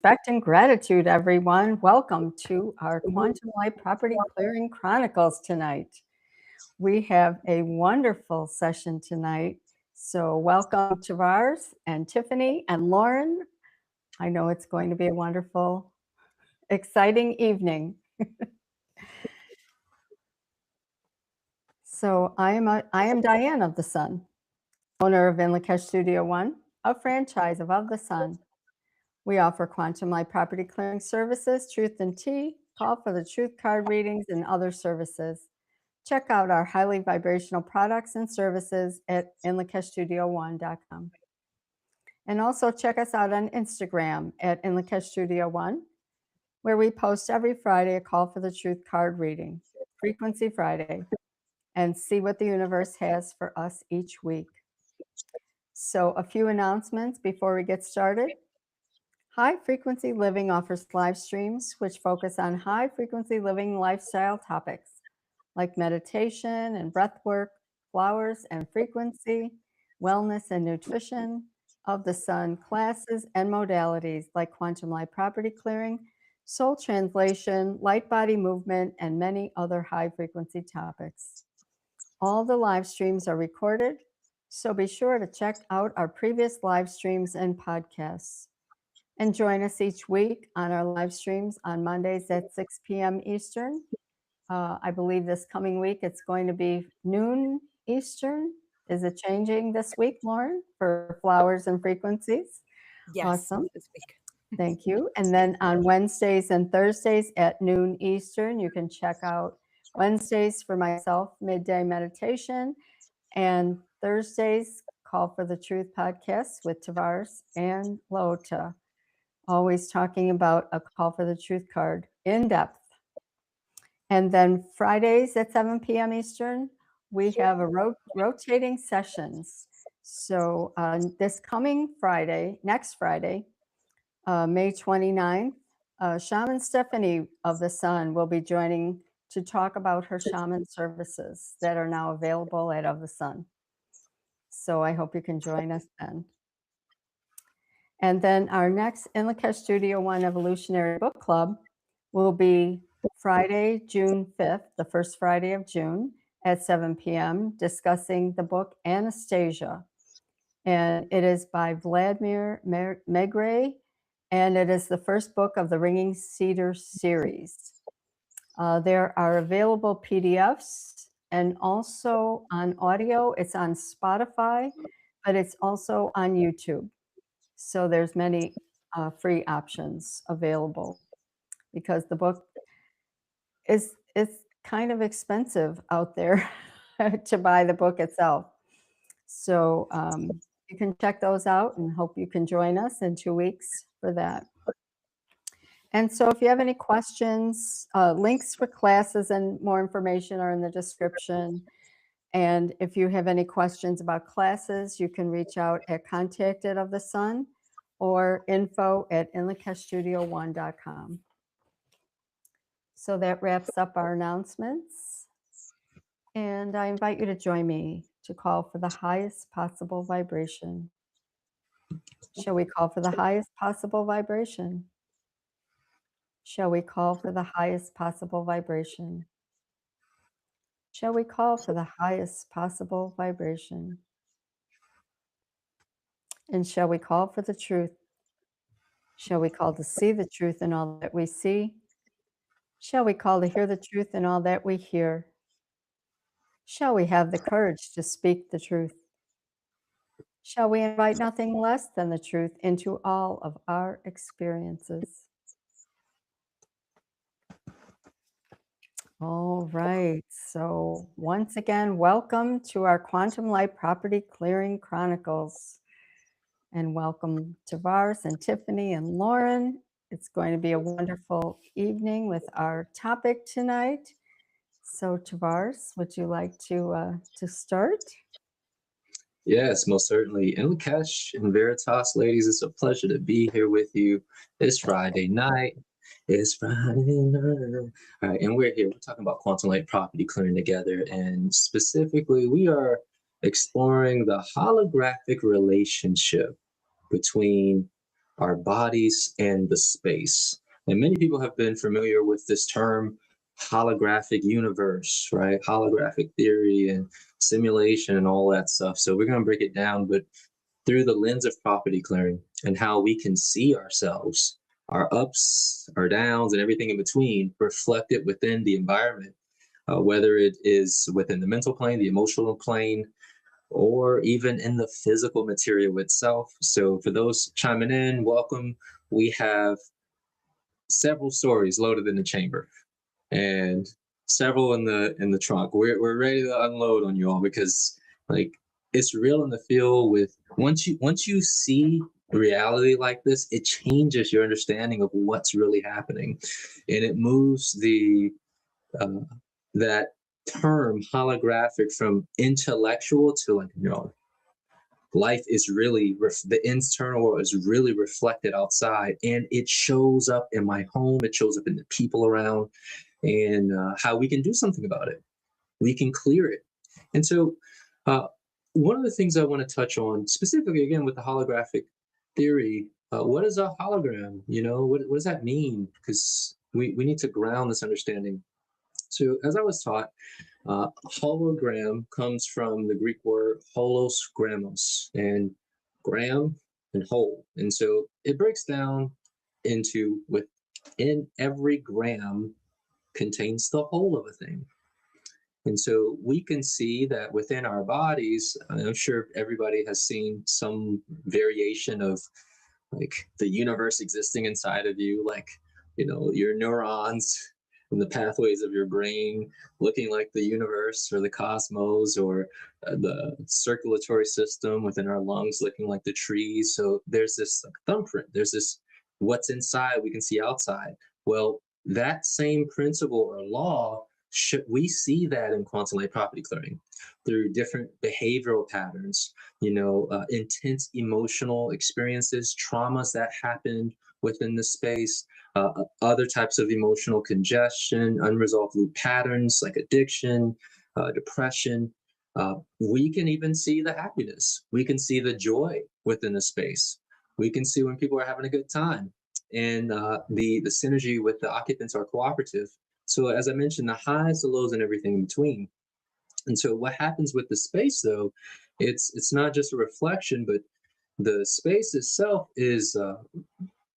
Respect and gratitude, everyone. Welcome to our Quantum Light Property Clearing Chronicles tonight. We have a wonderful session tonight. So, welcome to Vars and Tiffany and Lauren. I know it's going to be a wonderful, exciting evening. So, I am Diane of the Sun, owner of Inlakesh Studio One, a franchise of the Sun. We offer quantum light property clearing services, truth and tea, call for the truth card readings, and other services. Check out our highly vibrational products and services at inlakeshstudio1.com. And also check us out on Instagram at inlakeshstudio1, where we post every Friday a call for the truth card reading, Frequency Friday, and see what the universe has for us each week. So, a few announcements before we get started. High Frequency Living offers live streams which focus on high frequency living lifestyle topics like meditation and breath work, flowers and frequency, wellness and nutrition, of the sun classes and modalities like quantum light property clearing, soul translation, light body movement, and many other high frequency topics. All the live streams are recorded, so be sure to check out our previous live streams and podcasts. And join us each week on our live streams on Mondays at 6 p.m. Eastern. I believe this coming week it's going to be noon Eastern. Is it changing this week, Lauren, for flowers and frequencies? Yes, awesome. This week. Thank you. And then on Wednesdays and Thursdays at noon Eastern, you can check out Wednesdays for myself, midday meditation, and Thursdays, Call for the Truth podcast with Tavares and Lota. Always talking about a call for the truth card in depth. And then Fridays at 7 p.m. Eastern, we have a rotating sessions. So this coming Friday, next Friday, May 29th, Shaman Stephanie of the Sun will be joining to talk about her shaman services that are now available at Of the Sun. So I hope you can join us then. And then our next Inlakesh Studio One Evolutionary Book Club will be Friday, June 5th, the first Friday of June at 7 p.m., discussing the book Anastasia. And it is by Vladimir Megre, and it is the first book of the Ringing Cedar series. There are available PDFs and also on audio. It's on Spotify, but it's also on YouTube. So there's many free options available because the book is kind of expensive out there to buy the book itself. So you can check those out and hope you can join us in 2 weeks for that. And so if you have any questions, links for classes and more information are in the description. And if you have any questions about classes, you can reach out at contact@ofthesun or info@inlakeshstudio1.com. So that wraps up our announcements. And I invite you to join me to call for the highest possible vibration. Shall we call for the highest possible vibration? Shall we call for the highest possible vibration? Shall we call for the highest possible vibration? And shall we call for the truth? Shall we call to see the truth in all that we see? Shall we call to hear the truth in all that we hear? Shall we have the courage to speak the truth? Shall we invite nothing less than the truth into all of our experiences? All right. So once again, welcome to our Quantum Light Property Clearing Chronicles. And welcome Tavares and Tiffany and Lauren. It's going to be a wonderful evening with our topic tonight. So Tavares, would you like to start? Yes, most certainly. Inlakesh and Veritas, ladies, it's a pleasure to be here with you this Friday night. It's Friday night. All right, and we're here. We're talking about quantum light property clearing together. And specifically, we are exploring the holographic relationship between our bodies, and the space. And many people have been familiar with this term holographic universe, right? Holographic theory and simulation and all that stuff. So we're going to break it down, but through the lens of property clearing and how we can see ourselves, our ups, our downs, and everything in between reflected within the environment, whether it is within the mental plane, the emotional plane, or even in the physical material itself. So for those chiming in, welcome. We have several stories loaded in the chamber and several in the trunk. We're ready to unload on you all because like it's real in the field. With once you see reality like this, it changes your understanding of what's really happening, and it moves the that term holographic from intellectual to like, life is really the internal world is really reflected outside, and it shows up in my home, it shows up in the people around, and how we can do something about it. We can clear it. And so one of the things I want to touch on specifically, again, with the holographic theory, what is a hologram? What does that mean? Because we need to ground this understanding. So as I was taught, hologram comes from the Greek word holos gramos, and gram and whole. And so it breaks down into within every gram contains the whole of a thing. And so we can see that within our bodies, I'm sure everybody has seen some variation of like the universe existing inside of you, like, your neurons and the pathways of your brain looking like the universe or the cosmos, or the circulatory system within our lungs looking like the trees. So there's this thumbprint, there's this what's inside we can see outside. Well, that same principle or law, we see that in quantum light property clearing through different behavioral patterns, intense emotional experiences, traumas that happened within the space, other types of emotional congestion, unresolved loop patterns like addiction, depression. We can even see the happiness. We can see the joy within the space. We can see when people are having a good time. And the synergy with the occupants are cooperative. So as I mentioned, the highs, the lows, and everything in between. And so what happens with the space, though, it's not just a reflection, but the space itself is,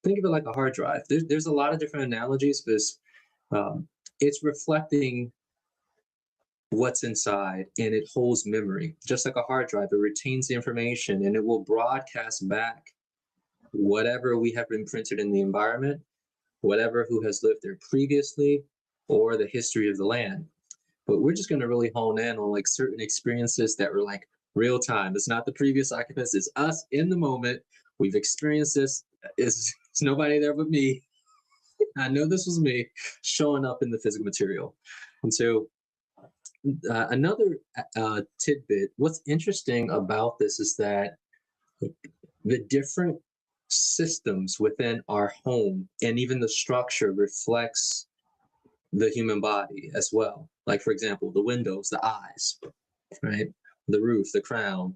think of it like a hard drive. There's a lot of different analogies, but it's reflecting what's inside, and it holds memory. Just like a hard drive, it retains the information, and it will broadcast back whatever we have imprinted in the environment, whatever who has lived there previously, or the history of the land. But we're just going to really hone in on like certain experiences that were like real time. It's not the previous occupants, it's us in the moment. We've experienced this. It's nobody there but me. I know this was me showing up in the physical material. And so another tidbit, what's interesting about this is that the different systems within our home and even the structure reflects the human body as well. Like, for example, the windows, the eyes, right? The roof, the crown,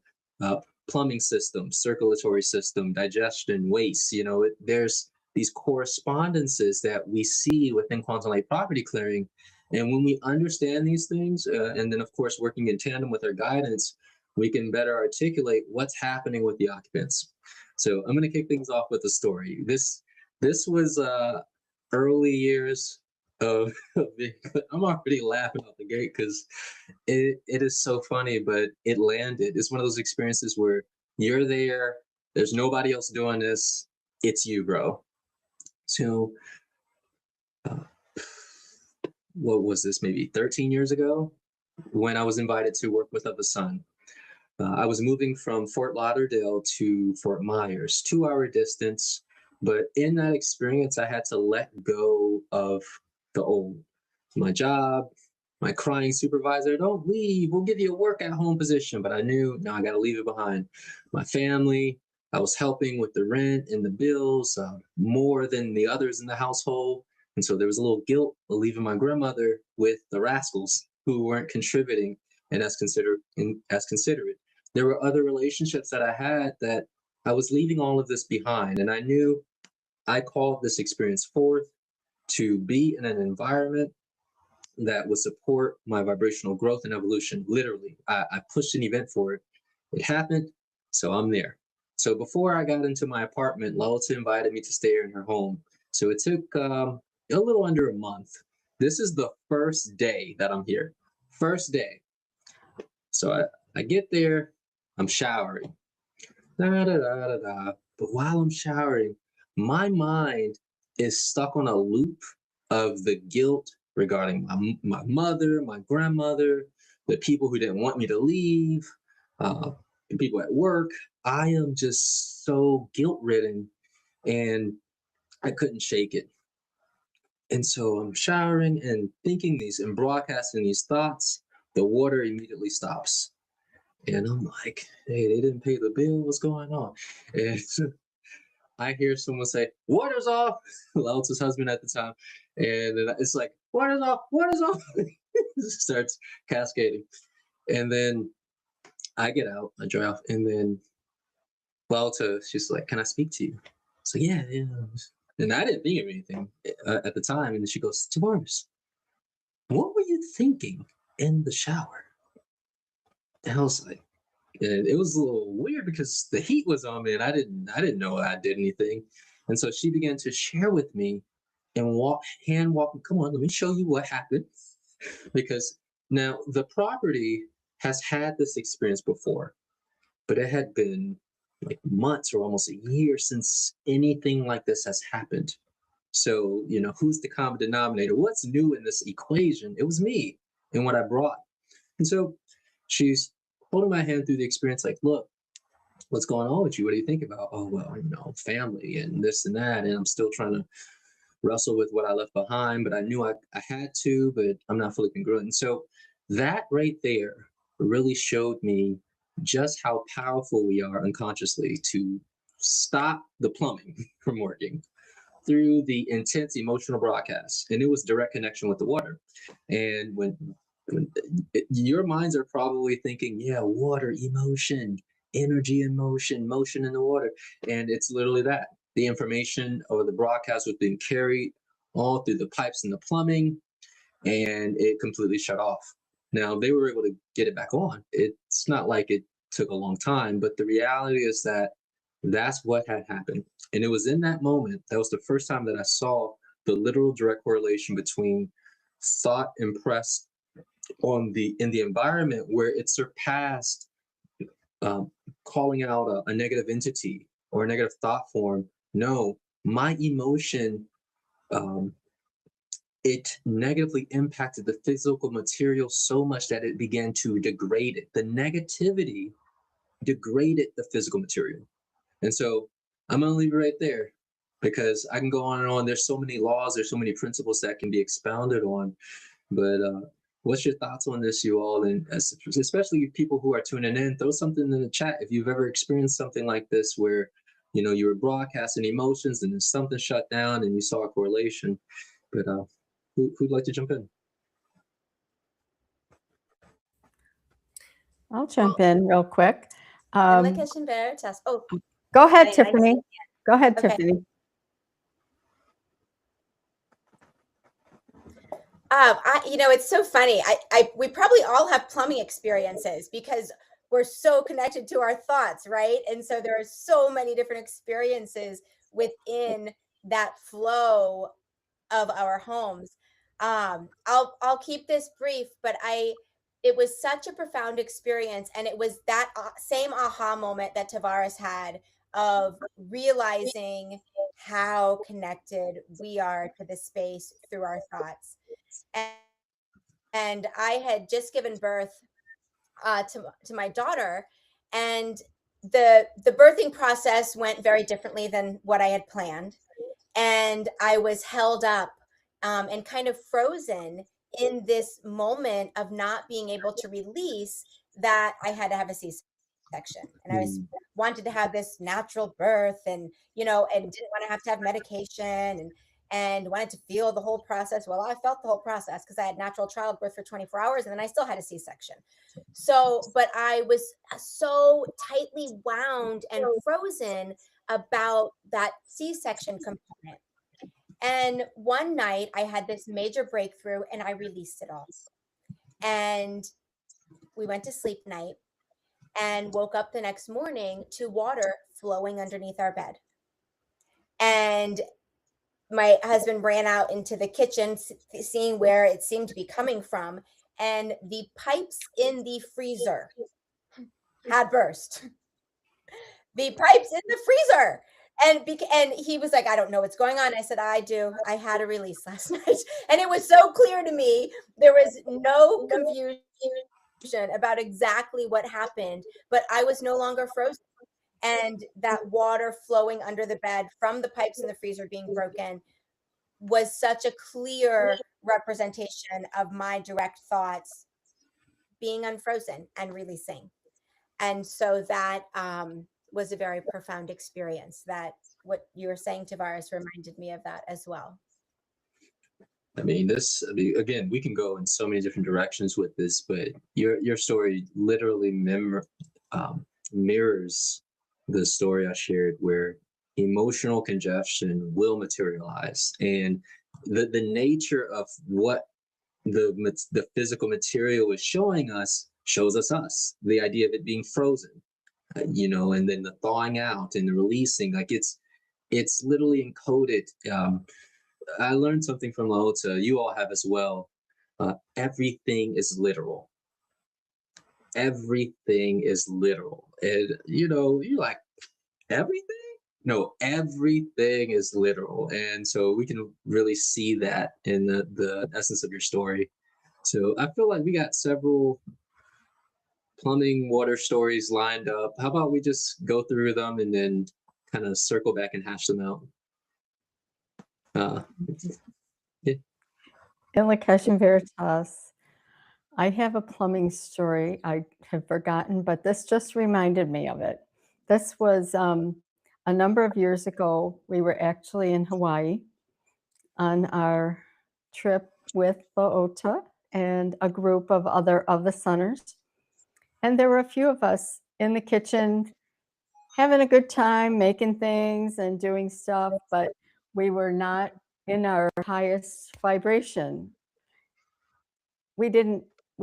plumbing system, circulatory system, digestion, waste. There's these correspondences that we see within quantum light property clearing. And when we understand these things, and then, of course, working in tandem with our guidance, we can better articulate what's happening with the occupants. So I'm going to kick things off with a story. This was early years of I'm already laughing out the gate because it is so funny, but it landed. It's one of those experiences where you're there, there's nobody else doing this, it's you, bro. So what was this, maybe 13 years ago, when I was invited to work with Of the Sun. I was moving from Fort Lauderdale to Fort Myers, 2-hour distance. But in that experience, I had to let go of the old. My job, my crying supervisor, don't leave, we'll give you a work at home position. But I knew, no, I got to leave it behind. My family, I was helping with the rent and the bills more than the others in the household. And so there was a little guilt of leaving my grandmother with the rascals who weren't contributing and as considerate. There were other relationships that I had that I was leaving all of this behind, and I knew I called this experience forth to be in an environment that would support my vibrational growth and evolution. Literally, I pushed an event for it. It happened, so I'm there. So before I got into my apartment, Lalita invited me to stay in her home. So it took a little under a month. This is the first day that I'm here. First day. So I get there, I'm showering. Da, da, da, da, da. But while I'm showering, my mind is stuck on a loop of the guilt regarding my mother, my grandmother, the people who didn't want me to leave, the people at work. I am just so guilt ridden and I couldn't shake it. And so I'm showering and thinking these and broadcasting these thoughts. The water immediately stops. And I'm like, hey, they didn't pay the bill. What's going on? And I hear someone say, water's off. Lalta's husband at the time. And then it's like, water's off, water's off. It starts cascading. And then I get out, I dry off. And then Lalta, she's like, can I speak to you? So yeah, yeah. And I didn't think of anything at the time. And then she goes, Tavares, what were you thinking in the shower? And I was like, and it was a little weird because the heat was on me and I didn't know I did anything. And so she began to share with me and hand walking. Come on, let me show you what happened. Because now the property has had this experience before, but it had been like months or almost a year since anything like this has happened. So, who's the common denominator? What's new in this equation? It was me and what I brought. And so she's holding my hand through the experience, like, look, what's going on with you? What do you think about? Oh, well, family and this and that. And I'm still trying to wrestle with what I left behind, but I knew I had to, but I'm not fully congruent. And so that right there really showed me just how powerful we are unconsciously to stop the plumbing from working through the intense emotional broadcast. And it was direct connection with the water. And when your minds are probably thinking, yeah, water, emotion, energy in motion, motion in the water. And it's literally that. The information or the broadcast was being carried all through the pipes and the plumbing, and it completely shut off. Now, they were able to get it back on. It's not like it took a long time, but the reality is that that's what had happened. And it was in that moment, that was the first time that I saw the literal direct correlation between thought impressed in the environment where it surpassed calling out a negative entity or a negative thought form. No, my emotion, it negatively impacted the physical material so much that it began to degrade it. The negativity degraded the physical material. And so I'm going to leave it right there because I can go on and on. There's so many laws, there's so many principles that can be expounded on. But what's your thoughts on this, you all? And especially people who are tuning in, throw something in the chat if you've ever experienced something like this where, you were broadcasting emotions and then something shut down and you saw a correlation. But who'd like to jump in? I'll jump in real quick. Oh, go ahead, I Tiffany. Go ahead, Okay. Tiffany. It's so funny. We probably all have plumbing experiences because we're so connected to our thoughts, right? And so there are so many different experiences within that flow of our homes. I'll keep this brief, but it was such a profound experience, and it was that same aha moment that Tavares had of realizing how connected we are to the space through our thoughts. And I had just given birth to my daughter, and the birthing process went very differently than what I had planned, and I was held up and kind of frozen in this moment of not being able to release that I had to have a C-section, and I wanted to have this natural birth, and and didn't want to have medication, and wanted to feel the whole process. Well, I felt the whole process because I had natural childbirth for 24 hours and then I still had a C-section. So, but I was so tightly wound and frozen about that C-section component. And one night I had this major breakthrough and I released it all. And we went to sleep night and woke up the next morning to water flowing underneath our bed. And my husband ran out into the kitchen, seeing where it seemed to be coming from. And the pipes in the freezer had burst. The pipes in the freezer. And he was like, I don't know what's going on. I said, I do. I had a release last night. And it was so clear to me. There was no confusion about exactly what happened, but I was no longer frozen. And that water flowing under the bed from the pipes in the freezer being broken was such a clear representation of my direct thoughts being unfrozen and releasing. And so that was a very profound experience. That what you were saying, Tavares, reminded me of that as well. I mean, again, we can go in so many different directions with this, but your story literally mirrors the story I shared, where emotional congestion will materialize, and the nature of what the physical material is showing us shows us the idea of it being frozen, and then the thawing out and the releasing, like it's literally encoded. I learned something from Laota. You all have as well. Everything is literal. Everything is literal. And, you're like, everything? No, everything is literal. And so we can really see that in the essence of your story. So I feel like we got several plumbing water stories lined up. How about we just go through them and then kind of circle back and hash them out? In Lakesh and Veritas, I have a plumbing story I have forgotten, but this just reminded me of it. This was a number of years ago. We were actually in Hawaii on our trip with Laota and a group of other of the Sunners. And there were a few of us in the kitchen having a good time, making things and doing stuff, but we were not in our highest vibration. We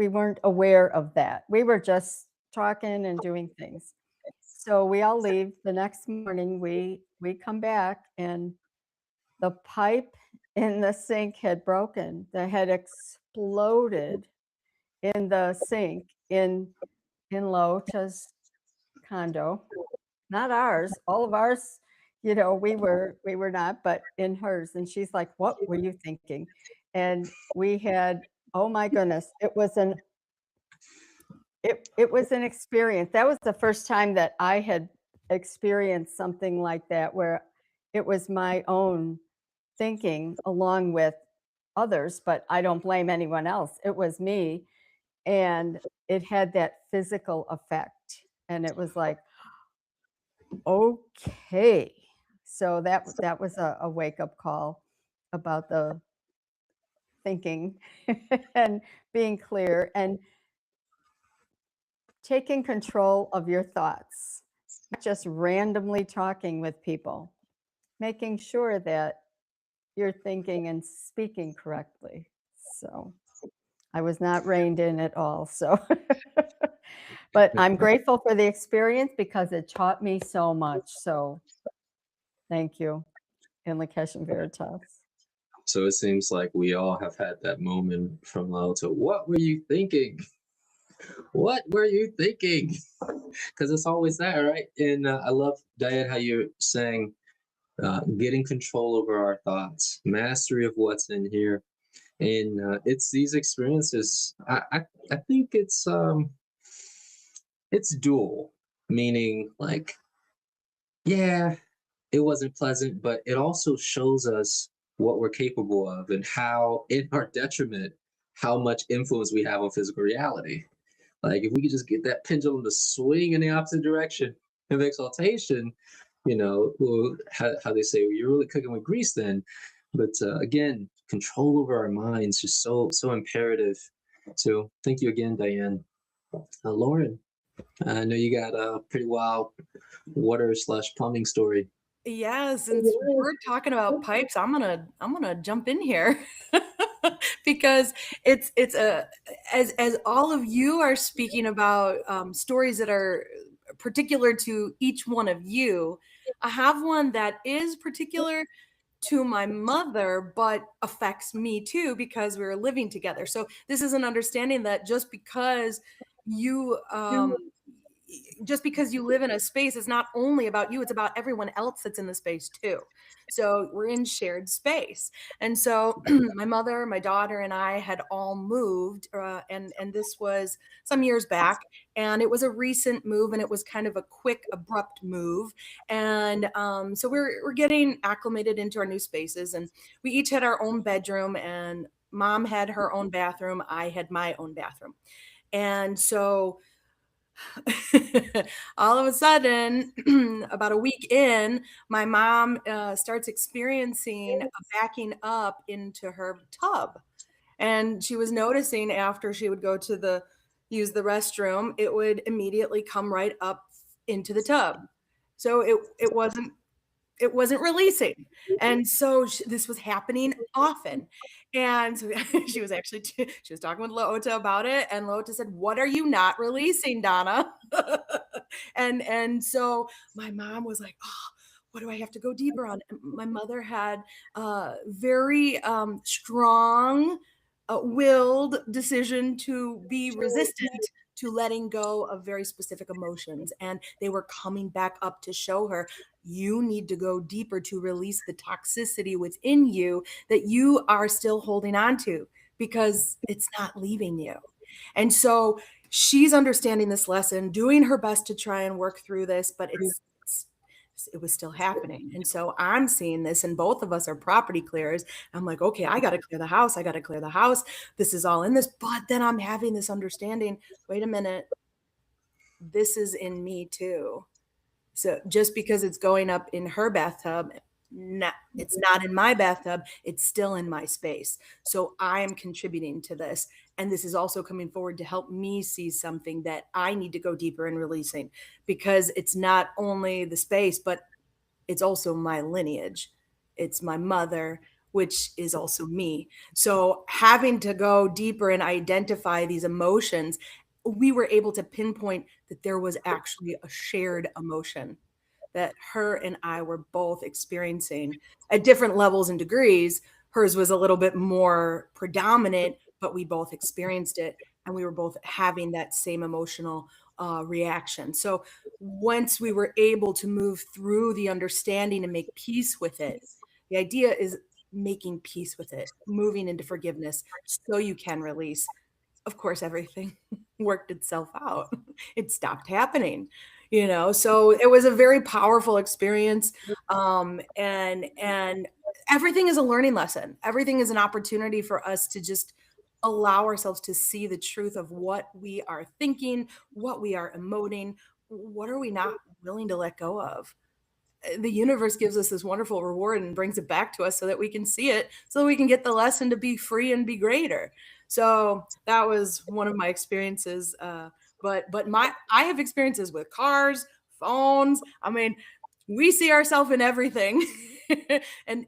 weren't aware of that. We were just talking and doing things. So we all leave. The next morning we come back and the pipe in the sink had broken. That had exploded in the sink in Laota's condo. Not ours. All of ours, we were not, but in hers. And she's like, "What were you thinking?" And we had, oh my goodness, it was an experience. That was the first time that I had experienced something like that, where it was my own thinking along with others, but I don't blame anyone else. It was me. And it had that physical effect. And it was like, okay. So that was a wake-up call about the thinking and being clear and taking control of your thoughts, not just randomly talking with people, making sure that you're thinking and speaking correctly. So I was not reined in at all. So, but I'm grateful for the experience because it taught me so much. So thank you, in Lakesh and Veritas. So it seems like we all have had that moment from Laota. What were you thinking? What were you thinking? Because it's always there, right? And I love, Diane, how you're saying getting control over our thoughts, mastery of what's in here. And it's these experiences. I think it's dual, meaning like, yeah, it wasn't pleasant, but it also shows us what we're capable of and how, in our detriment, how much influence we have on physical reality. Like if we could just get that pendulum to swing in the opposite direction of exaltation, how they say, well, you're really cooking with grease then. But again, control over our minds just so imperative. So thank you again, Diane. Lauren, I know you got a pretty wild water/plumbing story. Yeah, since we're talking about pipes, I'm gonna jump in here because it's a as all of you are speaking about stories that are particular to each one of you. I have one that is particular to my mother, but affects me too because we were living together. So this is an understanding that you just because you live in a space is not only about you, it's about everyone else that's in the space too. So we're in shared space. And so my mother, my daughter, and I had all moved, and this was some years back. And it was a recent move, and it was kind of a quick, abrupt move. And so we're getting acclimated into our new spaces, and we each had our own bedroom, and mom had her own bathroom. I had my own bathroom. And so all of a sudden, about a week in, my mom starts experiencing a backing up into her tub. And she was noticing after she would go to use the restroom, it would immediately come right up into the tub. So it wasn't releasing. And so this was happening often. And so she was she was talking with Loota about it. And Loota said, "What are you not releasing, Donna?" and so my mom was like, "Oh, what do I have to go deeper on?" And my mother had very strong willed decision to be resistant to letting go of very specific emotions. And they were coming back up to show her, you need to go deeper to release the toxicity within you that you are still holding on to because it's not leaving you. And so she's understanding this lesson, doing her best to try and work through this, but it was still happening. And so I'm seeing this, and both of us are property clearers. I'm like, okay, I got to clear the house. I got to clear the house. This is all in this. But then I'm having this understanding, wait a minute, this is in me too. So just because it's going up in her bathtub, it's not in my bathtub, it's still in my space. So I am contributing to this. And this is also coming forward to help me see something that I need to go deeper in releasing, because it's not only the space, but it's also my lineage. It's my mother, which is also me. So having to go deeper and identify these emotions, we were able to pinpoint that there was actually a shared emotion that her and I were both experiencing at different levels and degrees. Hers was a little bit more predominant, but we both experienced it, and we were both having that same emotional reaction. So once we were able to move through the understanding and make peace with it, the idea is making peace with it, moving into forgiveness so you can release. Of course, everything worked itself out. It stopped happening, so it was a very powerful experience. And everything is a learning lesson. Everything is an opportunity for us to just allow ourselves to see the truth of what we are thinking, what we are emoting, what are we not willing to let go of. The universe gives us this wonderful reward and brings it back to us so that we can see it, so that we can get the lesson to be free and be greater. So that was one of my experiences. But I have experiences with cars, phones. I mean, we see ourselves in everything. and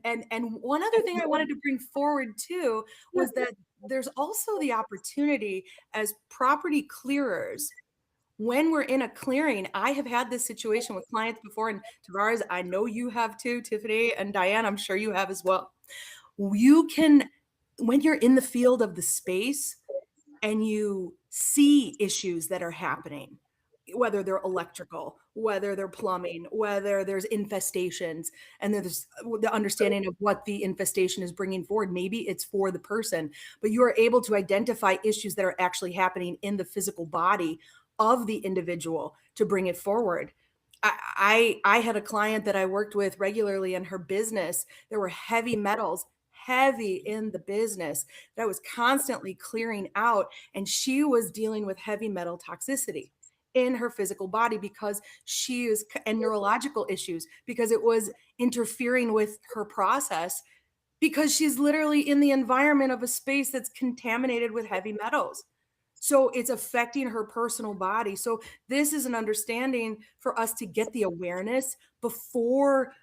one other thing I wanted to bring forward too was that there's also the opportunity as property clearers. When we're in a clearing, I have had this situation with clients before, and Tavares, I know you have too, Tiffany and Diane, I'm sure you have as well. You can, when you're in the field of the space and you see issues that are happening, whether they're electrical, whether they're plumbing, whether there's infestations, and there's the understanding of what the infestation is bringing forward. Maybe it's for the person, but you are able to identify issues that are actually happening in the physical body of the individual to bring it forward. I had a client that I worked with regularly in her business. There were heavy metals, heavy in the business, that I was constantly clearing out. And she was dealing with heavy metal toxicity in her physical body because and neurological issues, because it was interfering with her process, because she's literally in the environment of a space that's contaminated with heavy metals. So it's affecting her personal body. So this is an understanding for us to get the awareness before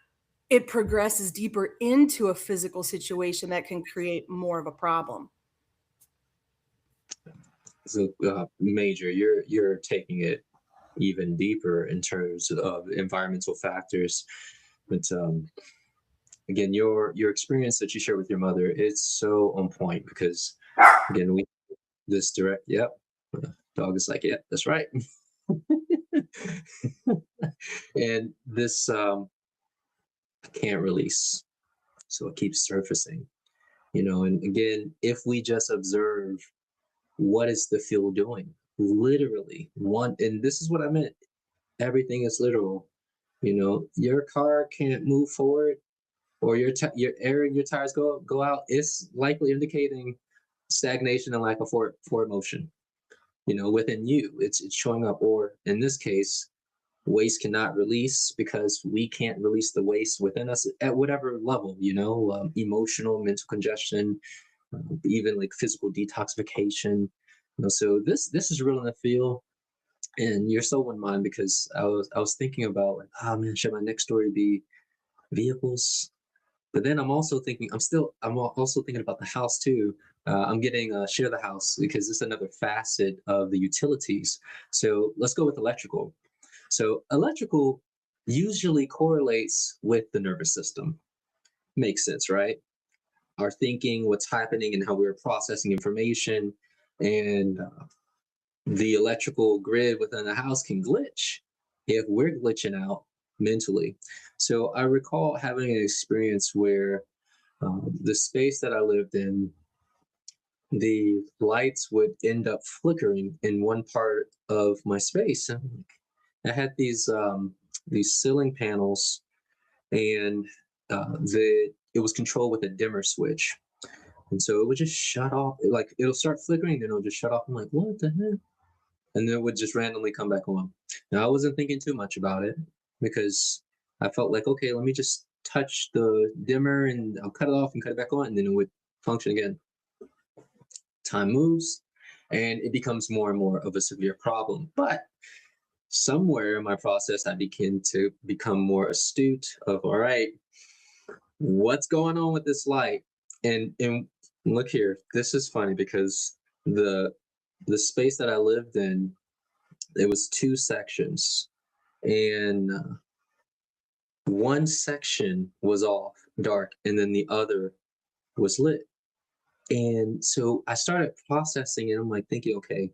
it progresses deeper into a physical situation that can create more of a problem. So Major, you're taking it even deeper in terms of environmental factors. But again, your experience that you share with your mother, it's so on point because again, we this direct, yep. Dog is like, yep, that's right. And this I can't release. So it keeps surfacing. And again, if we just observe what is the fuel doing? Literally, and this is what I meant. Everything is literal. Your car can't move forward, or your air in your tires go out. It's likely indicating stagnation and lack of forward motion. Within you, it's showing up. Or in this case, waste cannot release because we can't release the waste within us at whatever level. Emotional, mental congestion, even like physical detoxification. So this is real in the field, and you're so in mind because I was thinking about like, oh man, should my next story be vehicles? But then I'm also thinking about the house too. I'm getting share the house because it's another facet of the utilities. So let's go with electrical. So electrical usually correlates with the nervous system. Makes sense, right? Our thinking, what's happening, and how we're processing information, and the electrical grid within the house can glitch if we're glitching out mentally. So I recall having an experience where the space that I lived in, the lights would end up flickering in one part of my space. And I had these ceiling panels, and it was controlled with a dimmer switch. And so it would just shut off. It'll start flickering, then it'll just shut off. I'm like, what the heck? And then it would just randomly come back on. Now I wasn't thinking too much about it because I felt like, okay, let me just touch the dimmer and I'll cut it off and cut it back on, and then it would function again. Time moves and it becomes more and more of a severe problem. But somewhere in my process, I begin to become more astute of, all right, what's going on with this light? And look here, this is funny because the space that I lived in, it was two sections, and one section was off, dark, and then the other was lit. And so I started processing it. I'm like thinking, okay,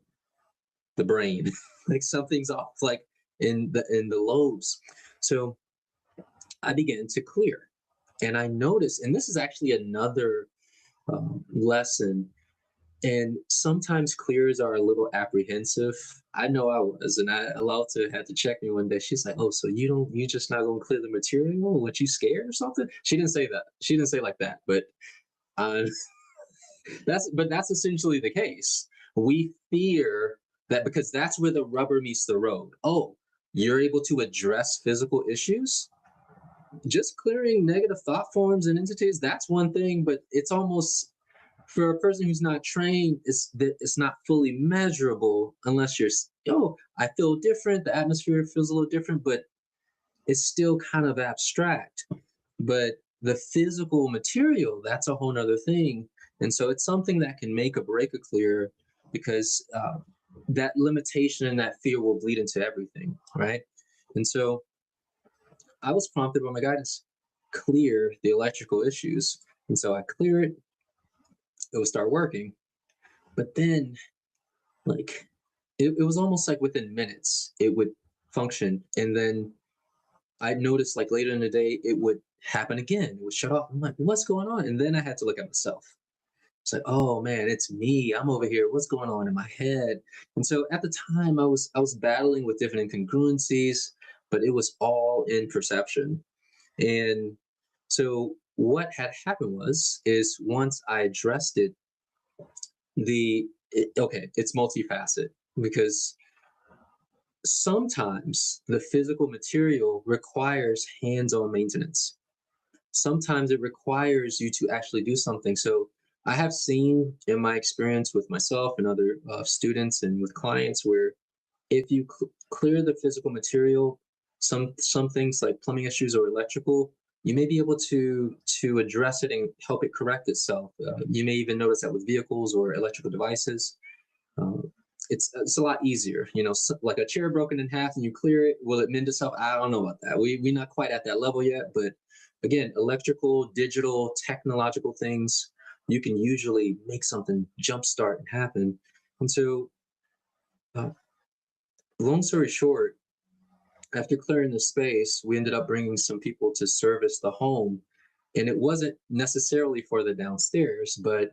the brain, like something's off, like in the lobes. So I began to clear, and I noticed, and this is actually another lesson. And sometimes clears are a little apprehensive. I know I was, and I allowed to had to check me one day. She's like, "Oh, so you just not gonna clear the material? What, you scared or something?" She didn't say that. She didn't say like that, but uh, that's essentially the case. We fear that because that's where the rubber meets the road. Oh, you're able to address physical issues. Just clearing negative thought forms and entities, that's one thing, but it's almost, for a person who's not trained, it's not fully measurable unless you're, I feel different, the atmosphere feels a little different, but it's still kind of abstract. But the physical material, that's a whole nother thing. And so it's something that can make or break a clear, because that limitation and that fear will bleed into everything, right? And so I was prompted by my guidance, clear the electrical issues. And so I clear it, it would start working. But then, like, it was almost like within minutes, it would function. And then I noticed, like, later in the day, it would happen again. It would shut off. I'm like, what's going on? And then I had to look at myself. It's like, oh man, it's me. I'm over here. What's going on in my head? And so at the time, I was battling with different incongruencies, but it was all in perception. And so what had happened is once I addressed it, it's multifaceted, because sometimes the physical material requires hands-on maintenance. sometimes it requires you to actually do something. So I have seen in my experience with myself and other students and with clients where if you clear the physical material, some things like plumbing issues or electrical, you may be able to address it and help it correct itself. You may even notice that with vehicles or electrical devices. Um, it's a lot easier, you know, like a chair broken in half and you clear it. Will it mend itself? I don't know about that. We're not quite at that level yet, but again, electrical, digital, technological things, you can usually make something jumpstart and happen. And so, uh, long story short, after clearing the space, we ended up bringing some people to service the home. And it wasn't necessarily for the downstairs, but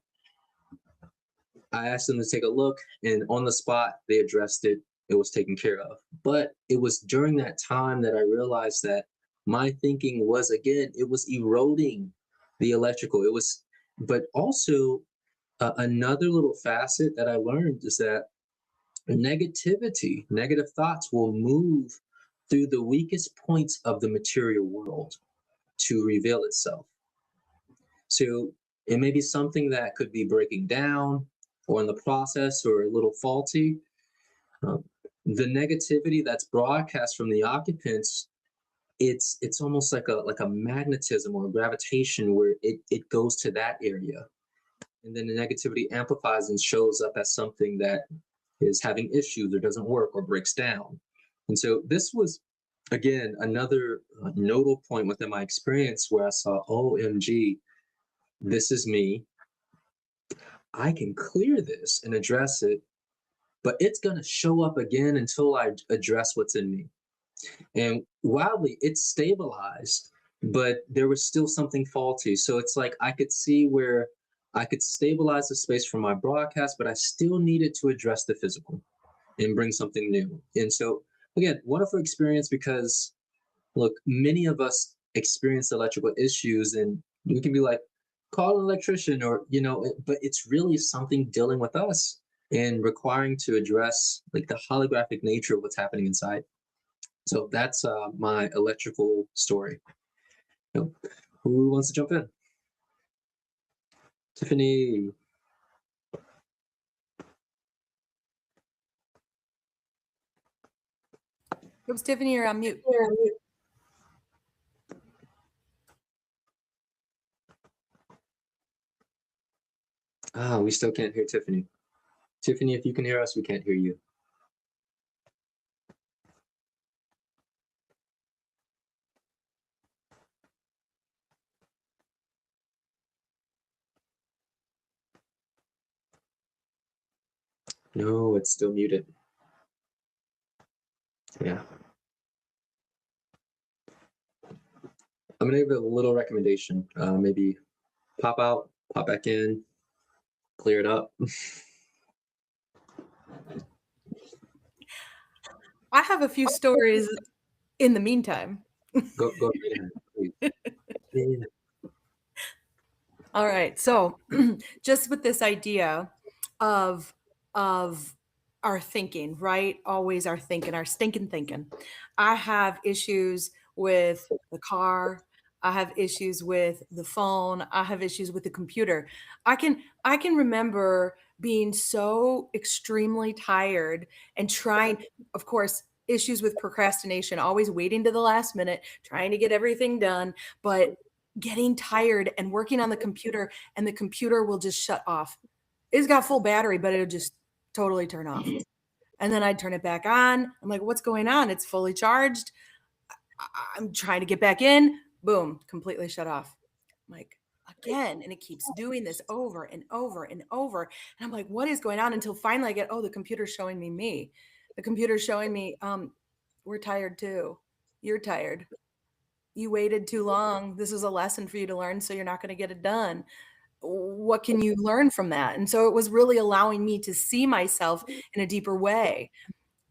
I asked them to take a look, and on the spot, they addressed it. It was taken care of. But it was during that time that I realized that my thinking was, again, it was eroding the electrical. It was, but also another little facet that I learned is that negativity, negative thoughts will move through the weakest points of the material world to reveal itself. So it may be something that could be breaking down or in the process or a little faulty. Um, the negativity that's broadcast from the occupants, it's almost like a magnetism or a gravitation where it goes to that area. And then the negativity amplifies and shows up as something that is having issues or doesn't work or breaks down. And so this was, again, another nodal point within my experience where I saw, OMG, this is me. I can clear this and address it, but it's going to show up again until I address what's in me. And wildly, it's stabilized, but there was still something faulty. So it's like I could see where I could stabilize the space for my broadcast, but I still needed to address the physical and bring something new. And so, again, wonderful experience because, look, many of us experience electrical issues and we can be like, call an electrician or, you know, but it's really something dealing with us and requiring to address like the holographic nature of what's happening inside. So that's my electrical story. You know, who wants to jump in? Tiffany. Oops, Tiffany, you're on mute. We still can't hear Tiffany. Tiffany, if you can hear us, we can't hear you. No, it's still muted. Yeah. I'm gonna give it a little recommendation. Maybe pop out, pop back in, clear it up. I have a few stories in the meantime. Go right ahead, please. Yeah. All right. So just with this idea of our thinking, right? Always our thinking, our stinking thinking. I have issues with the car. I have issues with the phone. I have issues with the computer. I can remember being so extremely tired and trying, of course, issues with procrastination, always waiting to the last minute, trying to get everything done, but getting tired and working on the computer, and the computer will just shut off. It's got full battery, but it'll just totally turn off. And then I'd turn it back on. I'm like, what's going on? It's fully charged. I'm trying to get back in. Boom, completely shut off. I'm like, again. And it keeps doing this over and over and over. And I'm like, what is going on? Until finally I get, oh, the computer's showing me. The computer's showing me, we're tired too. You're tired. You waited too long. This is a lesson for you to learn, so you're not going to get it done. What can you learn from that? And so it was really allowing me to see myself in a deeper way.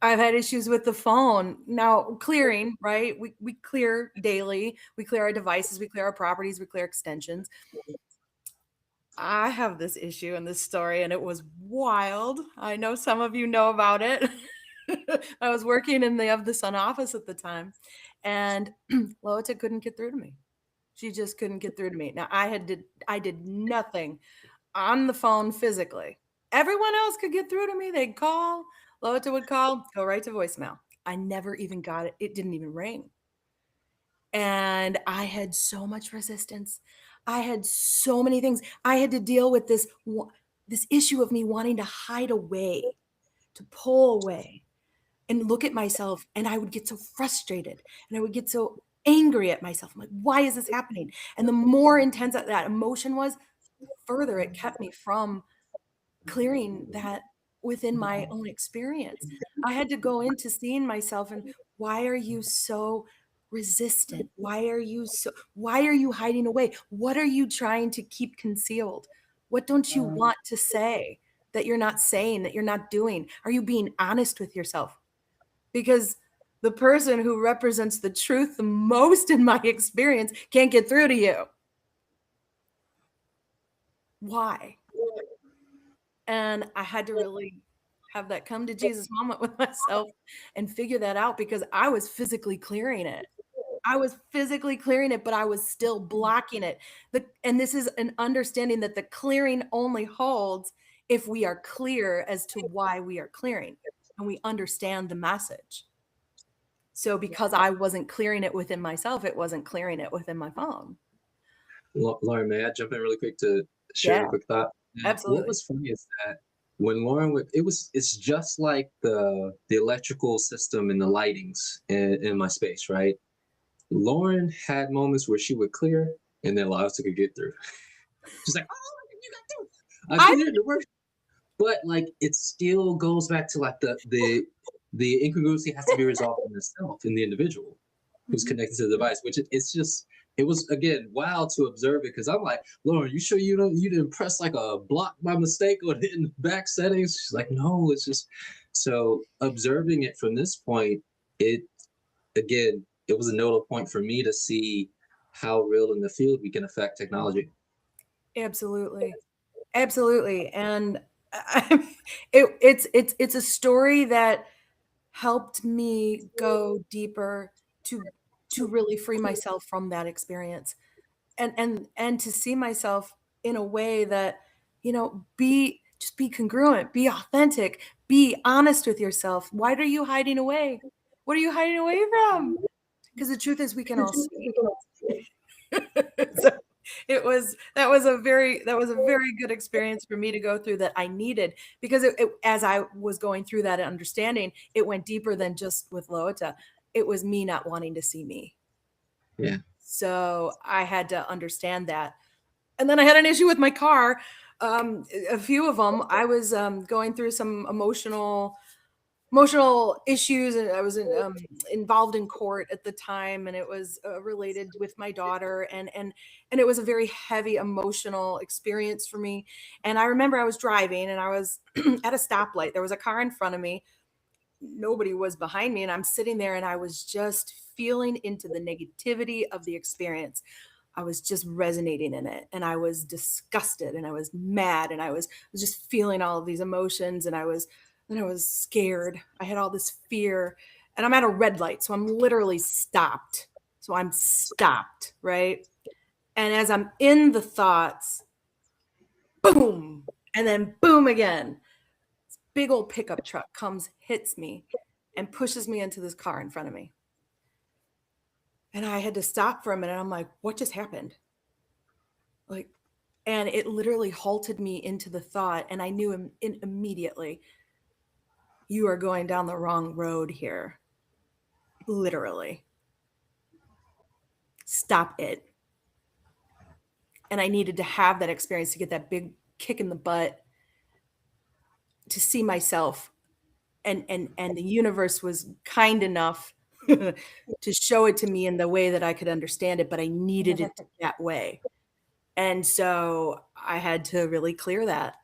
I've had issues with the phone. Now, clearing, right? We clear daily. We clear our devices, we clear our properties, we clear extensions. I have this issue in this story, and it was wild. I know some of you know about it. I was working in the Of the Sun office at the time, and Loita couldn't get through to me. She just couldn't get through to me. Now I did nothing on the phone physically. Everyone else could get through to me. They'd call, Lota would call, go right to voicemail. I never even got it. It didn't even ring. And I had so much resistance. I had so many things. I had to deal with this issue of me wanting to hide away, to pull away and look at myself. And I would get so frustrated and I would get so angry at myself. I'm like, why is this happening? And the more intense that emotion was, the further it kept me from clearing that within my own experience. I had to go into seeing myself and why are you so resistant? Why are you hiding away? What are you trying to keep concealed? What don't you want to say that you're not saying, that you're not doing? Are you being honest with yourself? Because the person who represents the truth the most in my experience can't get through to you. Why? And I had to really have that come to Jesus moment with myself and figure that out because I was physically clearing it. I was physically clearing it, but I was still blocking it. And this is an understanding that the clearing only holds if we are clear as to why we are clearing and we understand the message. So because I wasn't clearing it within myself, it wasn't clearing it within my phone. Lauren, may I jump in really quick to share a quick thought? Absolutely. What was funny is that when Lauren would, it's just like the electrical system and the lightings in my space, right? Lauren had moments where she would clear and then Lotto could get through. She's like, oh, you got through. I cleared the work. But like it still goes back to like the incongruency has to be resolved in the self, in the individual who's connected to the device, which it was again wild to observe it because I'm like, Lauren, you sure you didn't press like a block by mistake or hit in the back settings? She's like, no, it's just so observing it from this point, it was a notable point for me to see how real in the field we can affect technology. Absolutely. And it's a story that helped me go deeper to really free myself from that experience and to see myself in a way that, just be congruent, be authentic, be honest with yourself. Why are you hiding away? What are you hiding away from? Because the truth is we can all see. So that was a very good experience for me to go through that I needed because as I was going through that understanding, it went deeper than just with Lota. It was me not wanting to see me. Yeah. So I had to understand that. And then I had an issue with my car. A few of them, I was going through some emotional issues, and I was involved in court at the time, and it was related with my daughter, and it was a very heavy emotional experience for me. And I remember I was driving, and I was at a stoplight. There was a car in front of me. Nobody was behind me, and I'm sitting there, and I was just feeling into the negativity of the experience. I was just resonating in it, and I was disgusted, and I was mad, and I was just feeling all of these emotions, and I was scared. I had all this fear, and I'm at a red light. So I'm literally stopped. So I'm stopped, right? And as I'm in the thoughts, boom, and then boom again. This big old pickup truck comes, hits me, and pushes me into this car in front of me. And I had to stop for a minute. I'm like, what just happened? And it literally halted me into the thought. And I knew immediately, you are going down the wrong road here. Literally. Stop it. And I needed to have that experience to get that big kick in the butt to see myself. And the universe was kind enough to show it to me in the way that I could understand it, but I needed it that way. And so I had to really clear that.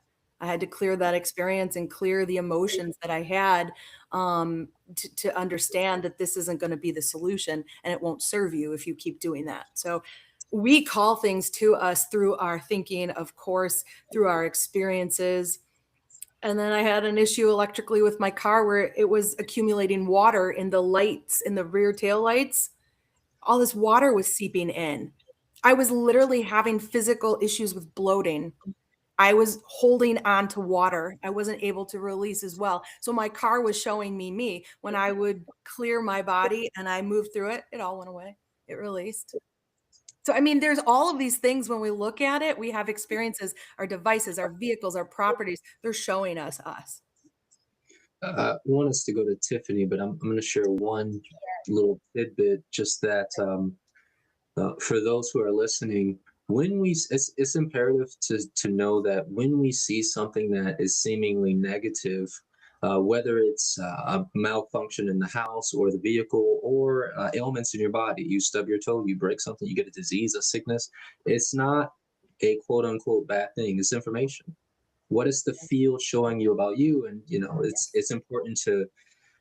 I had to clear that experience and clear the emotions that I had to understand that this isn't going to be the solution and it won't serve you if you keep doing that. So we call things to us through our thinking, of course, through our experiences. And then I had an issue electrically with my car where it was accumulating water in the lights, in the rear tail lights. All this water was seeping in. I was literally having physical issues with bloating. I was holding on to water. I wasn't able to release as well. So my car was showing me. When I would clear my body and I moved through it, it all went away. It released. So, I mean, there's all of these things when we look at it. We have experiences, our devices, our vehicles, our properties. They're showing us. I want us to go to Tiffany, but I'm going to share one little tidbit, just that for those who are listening, when it's imperative to know that when we see something that is seemingly negative, whether it's a malfunction in the house or the vehicle or ailments in your body, you stub your toe, you break something, you get a disease, a sickness, it's not a quote unquote bad thing. It's information. What is the field showing you about you? And it's important to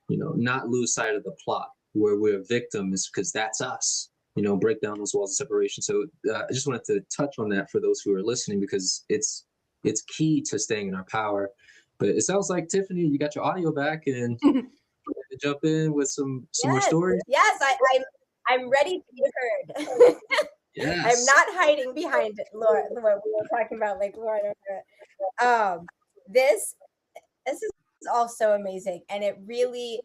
not lose sight of the plot where we're victims, because that's us. Break down those walls of separation. So I just wanted to touch on that for those who are listening, because it's key to staying in our power. But it sounds like, Tiffany, you got your audio back, and jump in with some more stories. Yes, I'm ready to be heard. Yes. I'm not hiding behind Laura. We were talking about, like, Laura. This is also amazing, and it really,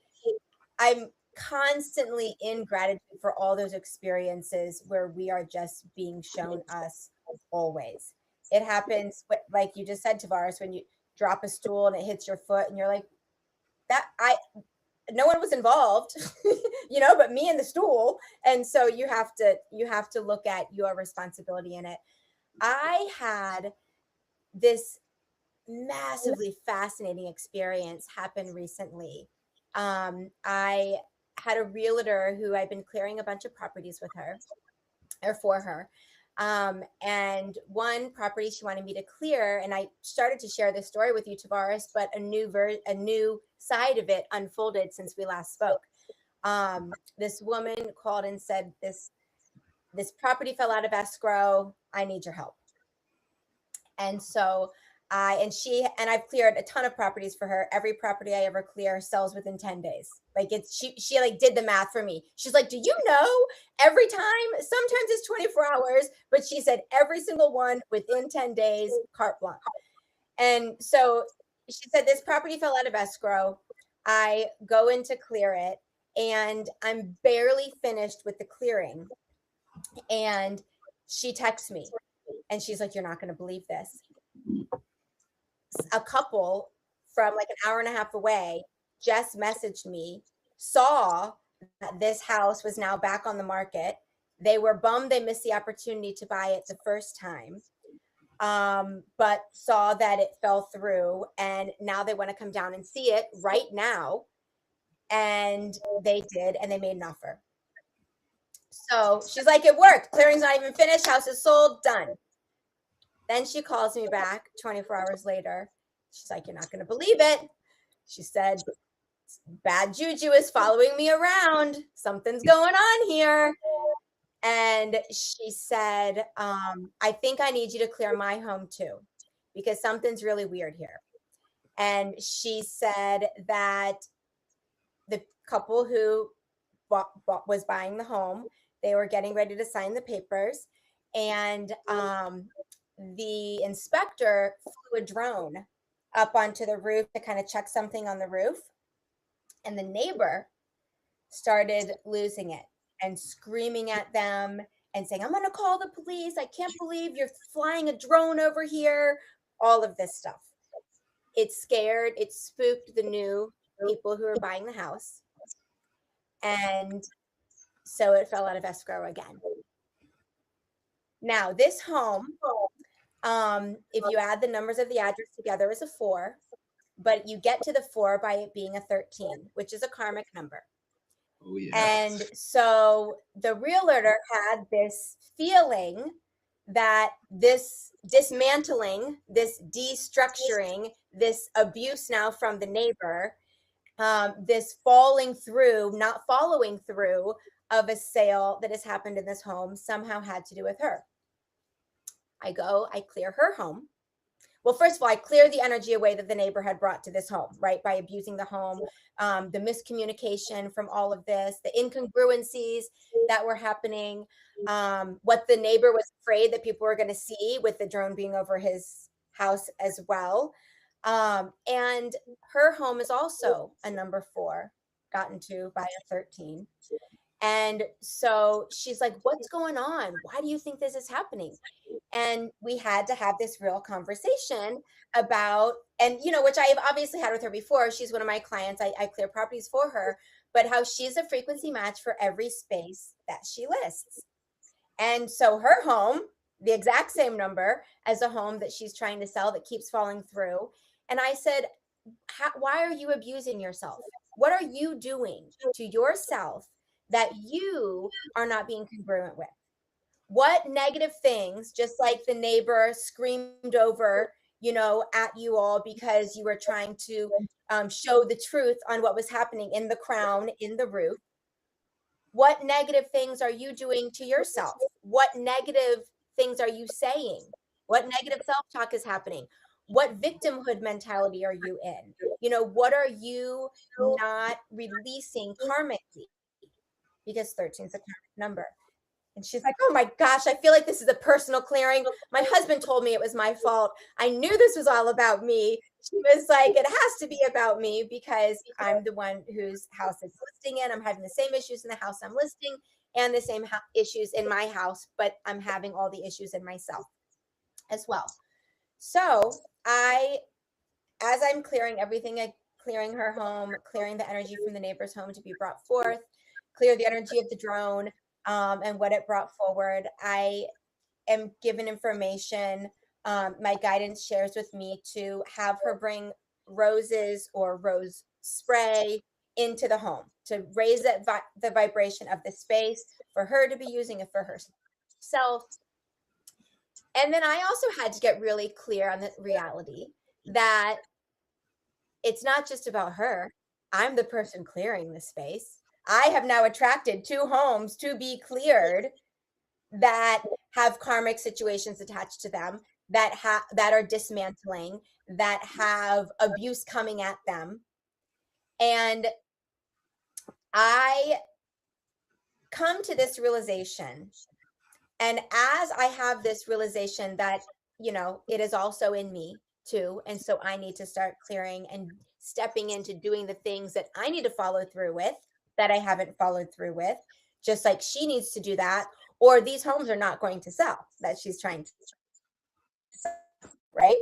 I'm constantly in gratitude for all those experiences where we are just being shown us always. It happens, like you just said, Tavares, when you drop a stool and it hits your foot, and you're like, no one was involved, but me and the stool. And so you have to look at your responsibility in it. I had this massively fascinating experience happen recently. I had a realtor who I'd been clearing a bunch of properties with her, or for her. And one property she wanted me to clear, and I started to share this story with you, Tavares, but a new side of it unfolded since we last spoke. This woman called and said, this property fell out of escrow. I need your help. And so I've cleared a ton of properties for her. Every property I ever clear sells within 10 days. Like, she like did the math for me. She's like, do you know, every time, sometimes it's 24 hours, but she said every single one within 10 days, carte blanche. And so she said, this property fell out of escrow. I go in to clear it, and I'm barely finished with the clearing. And she texts me, and she's like, you're not going to believe this. A couple from like an hour and a half away just messaged me, saw that this house was now back on the market. They were bummed they missed the opportunity to buy it the first time, but saw that it fell through, and now they want to come down and see it right now. And they did, and they made an offer. So she's like, it worked. Clearing's not even finished. House is sold, done. Then she calls me back 24 hours later. She's like, you're not going to believe it. She said, bad juju is following me around. Something's going on here. And she said, I think I need you to clear my home too, because something's really weird here. And she said that the couple who was buying the home, they were getting ready to sign the papers. And the inspector flew a drone up onto the roof to kind of check something on the roof. And the neighbor started losing it and screaming at them and saying, I'm going to call the police. I can't believe you're flying a drone over here. All of this stuff. It spooked the new people who were buying the house. And so it fell out of escrow again. Now, this home, if you add the numbers of the address together, is a 4, but you get to the 4 by it being a 13, which is a karmic number. Oh, yeah. And so the realtor had this feeling that this dismantling, this destructuring, this abuse now from the neighbor, this not following through of a sale that has happened in this home somehow had to do with her. I clear her home. Well, first of all, I clear the energy away that the neighbor had brought to this home, right? By abusing the home, the miscommunication from all of this, the incongruencies. that were happening, what the neighbor was afraid that people were going to see with the drone being over his house as well. And her home is also a number 4, gotten to by a 13. And so she's like, what's going on? Why do you think this is happening? And we had to have this real conversation about, and which I have obviously had with her before. She's one of my clients. I clear properties for her, but how she's a frequency match for every space that she lists. And so her home, the exact same number as a home that she's trying to sell that keeps falling through. And I said, why are you abusing yourself? What are you doing to yourself that you are not being congruent with? What negative things, just like the neighbor screamed over, at you all because you were trying to show the truth on what was happening in the crown, in the roof. What negative things are you doing to yourself? What negative things are you saying? What negative self-talk is happening? What victimhood mentality are you in? What are you not releasing karmically? Because 13 is a karmic number. And she's like, oh my gosh, I feel like this is a personal clearing. My husband told me it was my fault. I knew this was all about me. She was like, it has to be about me because I'm the one whose house it's listing in. I'm having the same issues in the house I'm listing and the same issues in my house, but I'm having all the issues in myself as well. So as I'm clearing everything, clearing her home, clearing the energy from the neighbor's home to be brought forth, clear the energy of the drone, and what it brought forward. I am given information. My guidance shares with me to have her bring roses or rose spray into the home to raise the vibration of the space for her to be using it for herself. And then I also had to get really clear on the reality that it's not just about her. I'm the person clearing the space. I have now attracted 2 homes to be cleared that have karmic situations attached to them, that are dismantling, that have abuse coming at them. And I come to this realization. And as I have this realization that, it is also in me too. And so I need to start clearing and stepping into doing the things that I need to follow through with that I haven't followed through with, just like she needs to do that, or these homes are not going to sell that she's trying to sell, right?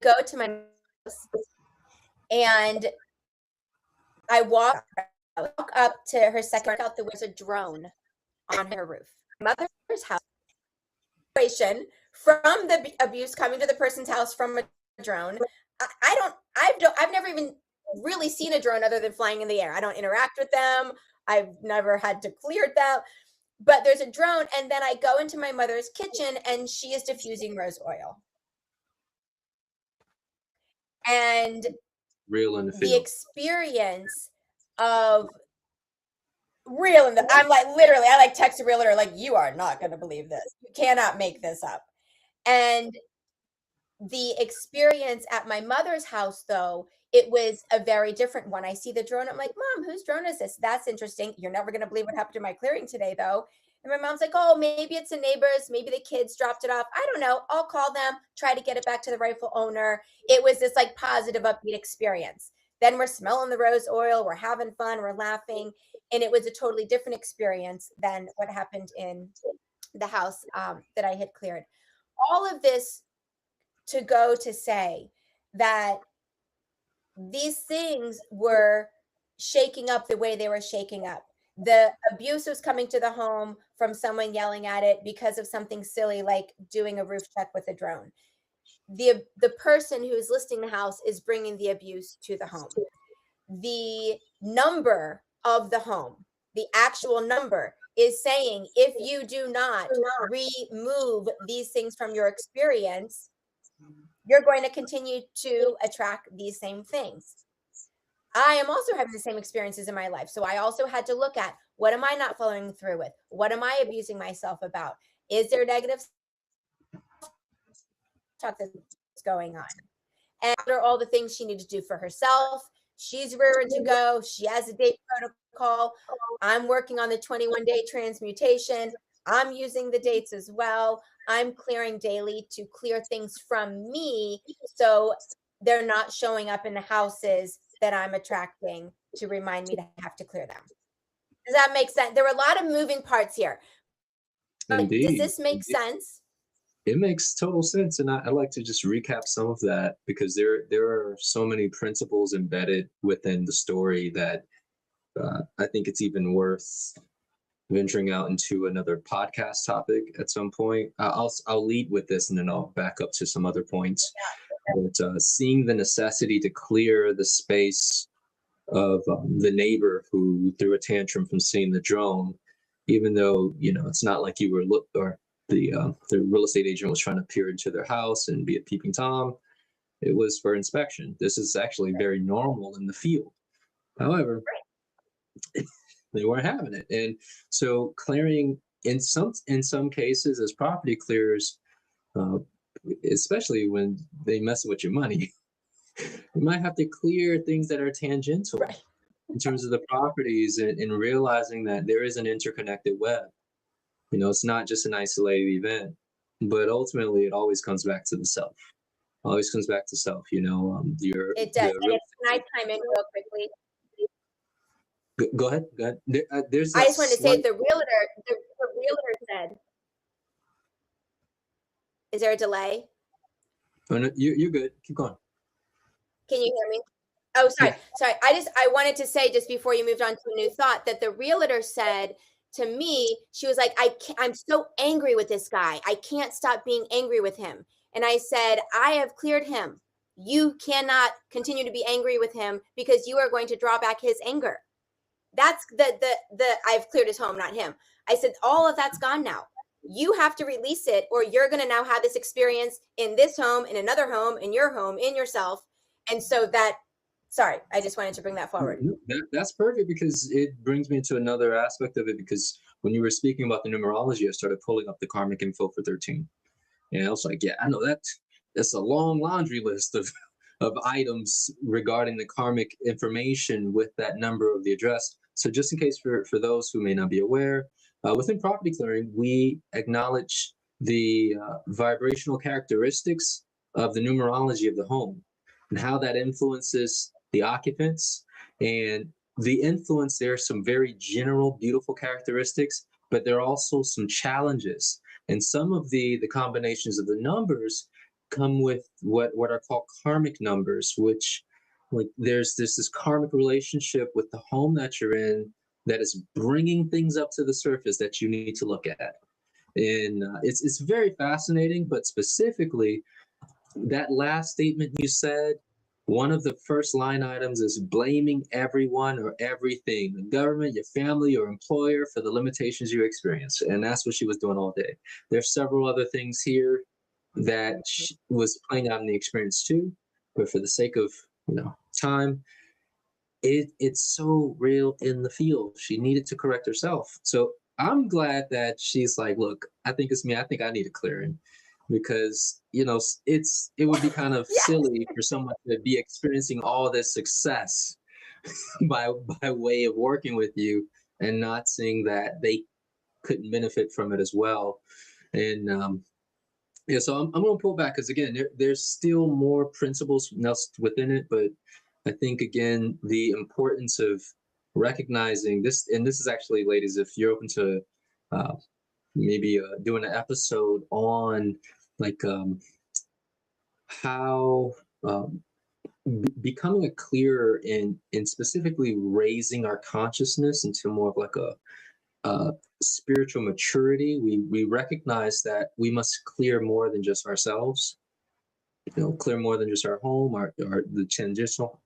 Go to my house and I walk up to her second out. There was a drone on her roof. My mother's house, from the abuse coming to the person's house from a drone. I've never even really seen a drone other than flying in the air. I don't interact with them. I've never had to clear them, but there's a drone. And then I go into my mother's kitchen and she is diffusing rose oil. And Real in the the field. experience of I'm like, literally, I text a realtor, you are not going to believe this. You cannot make this up. And the experience at my mother's house, though, it was a very different one. I see the drone. I'm like, Mom, whose drone is this? That's interesting. You're never going to believe what happened to my clearing today, though. And my mom's like, oh, maybe it's a neighbor's. Maybe the kids dropped it off. I don't know. I'll call them, try to get it back to the rightful owner. It was this positive, upbeat experience. Then we're smelling the rose oil. We're having fun. We're laughing. And it was a totally different experience than what happened in the house that I had cleared. All of this to go to say that these things were shaking up the way they were shaking up. The abuse was coming to the home from someone yelling at it because of something silly like doing a roof check with a drone. The person who is listing the house is bringing the abuse to the home. The number of the home, the actual number, is saying if you do not remove these things from your experience, you're going to continue to attract these same things. I am also having the same experiences in my life. So I also had to look at, what am I not following through with? What am I abusing myself about? Is there negative talk that's going on? And what are all the things she needed to do for herself She's rearing to go. She has a date protocol. I'm working on the 21-day transmutation. I'm using the dates as well. I'm clearing daily to clear things from me so they're not showing up in the houses that I'm attracting to remind me to have to clear them. Does that make sense? There are a lot of moving parts here. Indeed. Does this make sense? It makes total sense, and I'd like to just recap some of that because there are so many principles embedded within the story that I think it's even worth venturing out into another podcast topic at some point. I'll lead with this, and then I'll back up to some other points. But seeing the necessity to clear the space of the neighbor who threw a tantrum from seeing the drone, even though it's not like you were or the real estate agent was trying to peer into their house and be a peeping tom. It was for inspection. This is actually very normal in the field. However, they weren't having it, and so clearing in some cases as property clearers, especially when they mess with your money, you might have to clear things that are tangential in terms of the properties, and realizing that there is an interconnected web. It's not just an isolated event, but ultimately it always comes back to the self. Always comes back to self. It does. And can I chime in real quickly? Go ahead. There's. I just wanted to say the realtor said. Is there a delay? Oh, no, you're good. Keep going. Can you hear me? Oh, sorry. Sorry. I wanted to say just before you moved on to a new thought that the realtor said to me, she was like, I'm so angry with this guy. I can't stop being angry with him. And I said, I have cleared him. You cannot continue to be angry with him because you are going to draw back his anger. That's I've cleared his home, not him. I said, all of that's gone now. You have to release it, or you're going to now have this experience in this home, in another home, in your home, in yourself. And so sorry, I just wanted to bring that forward. That's perfect, because it brings me to another aspect of it, because when you were speaking about the numerology, I started pulling up the karmic info for 13. And I was like, yeah, I know that's a long laundry list of items regarding the karmic information with that number of the address. So just in case for those who may not be aware, within property clearing, we acknowledge the vibrational characteristics of the numerology of the home and how that influences the occupants. And the influence, there are some very general, beautiful characteristics, but there are also some challenges. And some of the combinations of the numbers come with what are called karmic numbers, which, like, there's this karmic relationship with the home that you're in that is bringing things up to the surface that you need to look at. And it's very fascinating, but specifically that last statement you said, one of the first line items is blaming everyone or everything, the government, your family, your employer, for the limitations you experience. And that's what she was doing all day. There's several other things here that was playing out in the experience too, but for the sake of time, it's so real in the field. She needed to correct herself. So I'm glad that she's like, look, I think it's me. I think I need a clearing, because it would be kind of silly for someone to be experiencing all this success by way of working with you and not seeing that they couldn't benefit from it as well. And so I'm going to pull back, because again, there's still more principles within it, but I think, again, the importance of recognizing this, and this is actually, ladies, if you're open to maybe doing an episode on like how becoming a clearer in specifically raising our consciousness into more of like a spiritual maturity. We recognize that we must clear more than just ourselves. Clear more than just our home, or the tangential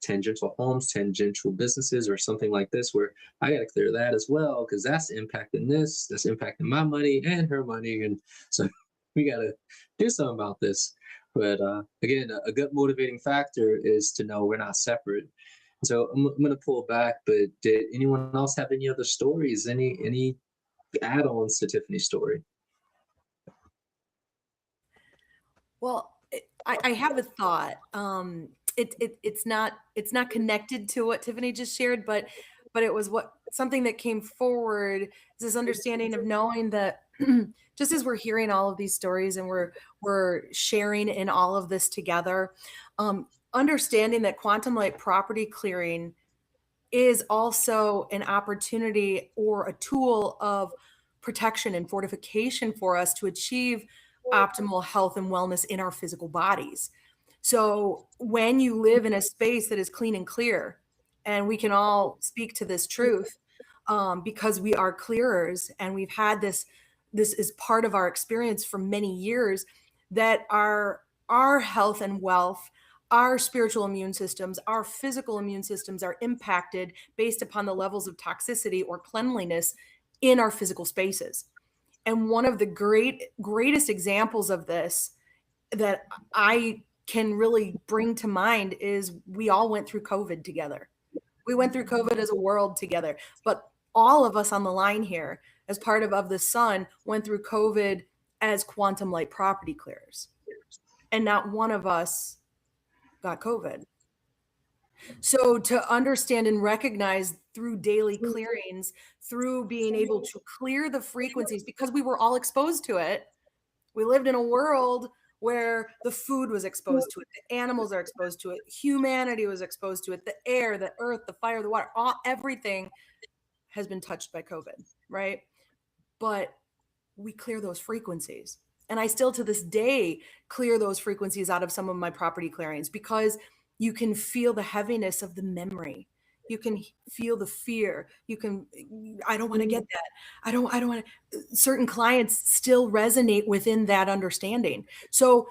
homes, tangential businesses, or something like this, where I got to clear that as well, because that's impacting this, that's impacting my money and her money. And so we got to do something about this. But again, a good motivating factor is to know we're not separate. So I'm going to pull back, but did anyone else have any other stories, any add-ons to Tiffany's story? Well, I have a thought. it's not connected to what Tiffany just shared, but it was something that came forward, is this understanding of knowing that just as we're hearing all of these stories and we're sharing in all of this together, understanding that quantum light property clearing is also an opportunity or a tool of protection and fortification for us to achieve optimal health and wellness in our physical bodies. So when you live in a space that is clean and clear, and we can all speak to this truth, because we are clearers and we've had this is part of our experience for many years, that our health and wealth, our spiritual immune systems, our physical immune systems are impacted based upon the levels of toxicity or cleanliness in our physical spaces. And one of the greatest examples of this that I can really bring to mind is we all went through COVID together. We went through COVID as a world together, but all of us on the line here as part of the Sun went through COVID as quantum light property clearers. And not one of us got COVID. So to understand and recognize through daily clearings, through being able to clear the frequencies, because we were all exposed to it. We lived in a world where the food was exposed to it, the animals are exposed to it, humanity was exposed to it, the air, the earth, the fire, the water, everything has been touched by COVID, right? But we clear those frequencies. And I still to this day clear those frequencies out of some of my property clearings, because you can feel the heaviness of the memory. You can feel the fear. I don't want to get that. I don't want to. Certain clients still resonate within that understanding. So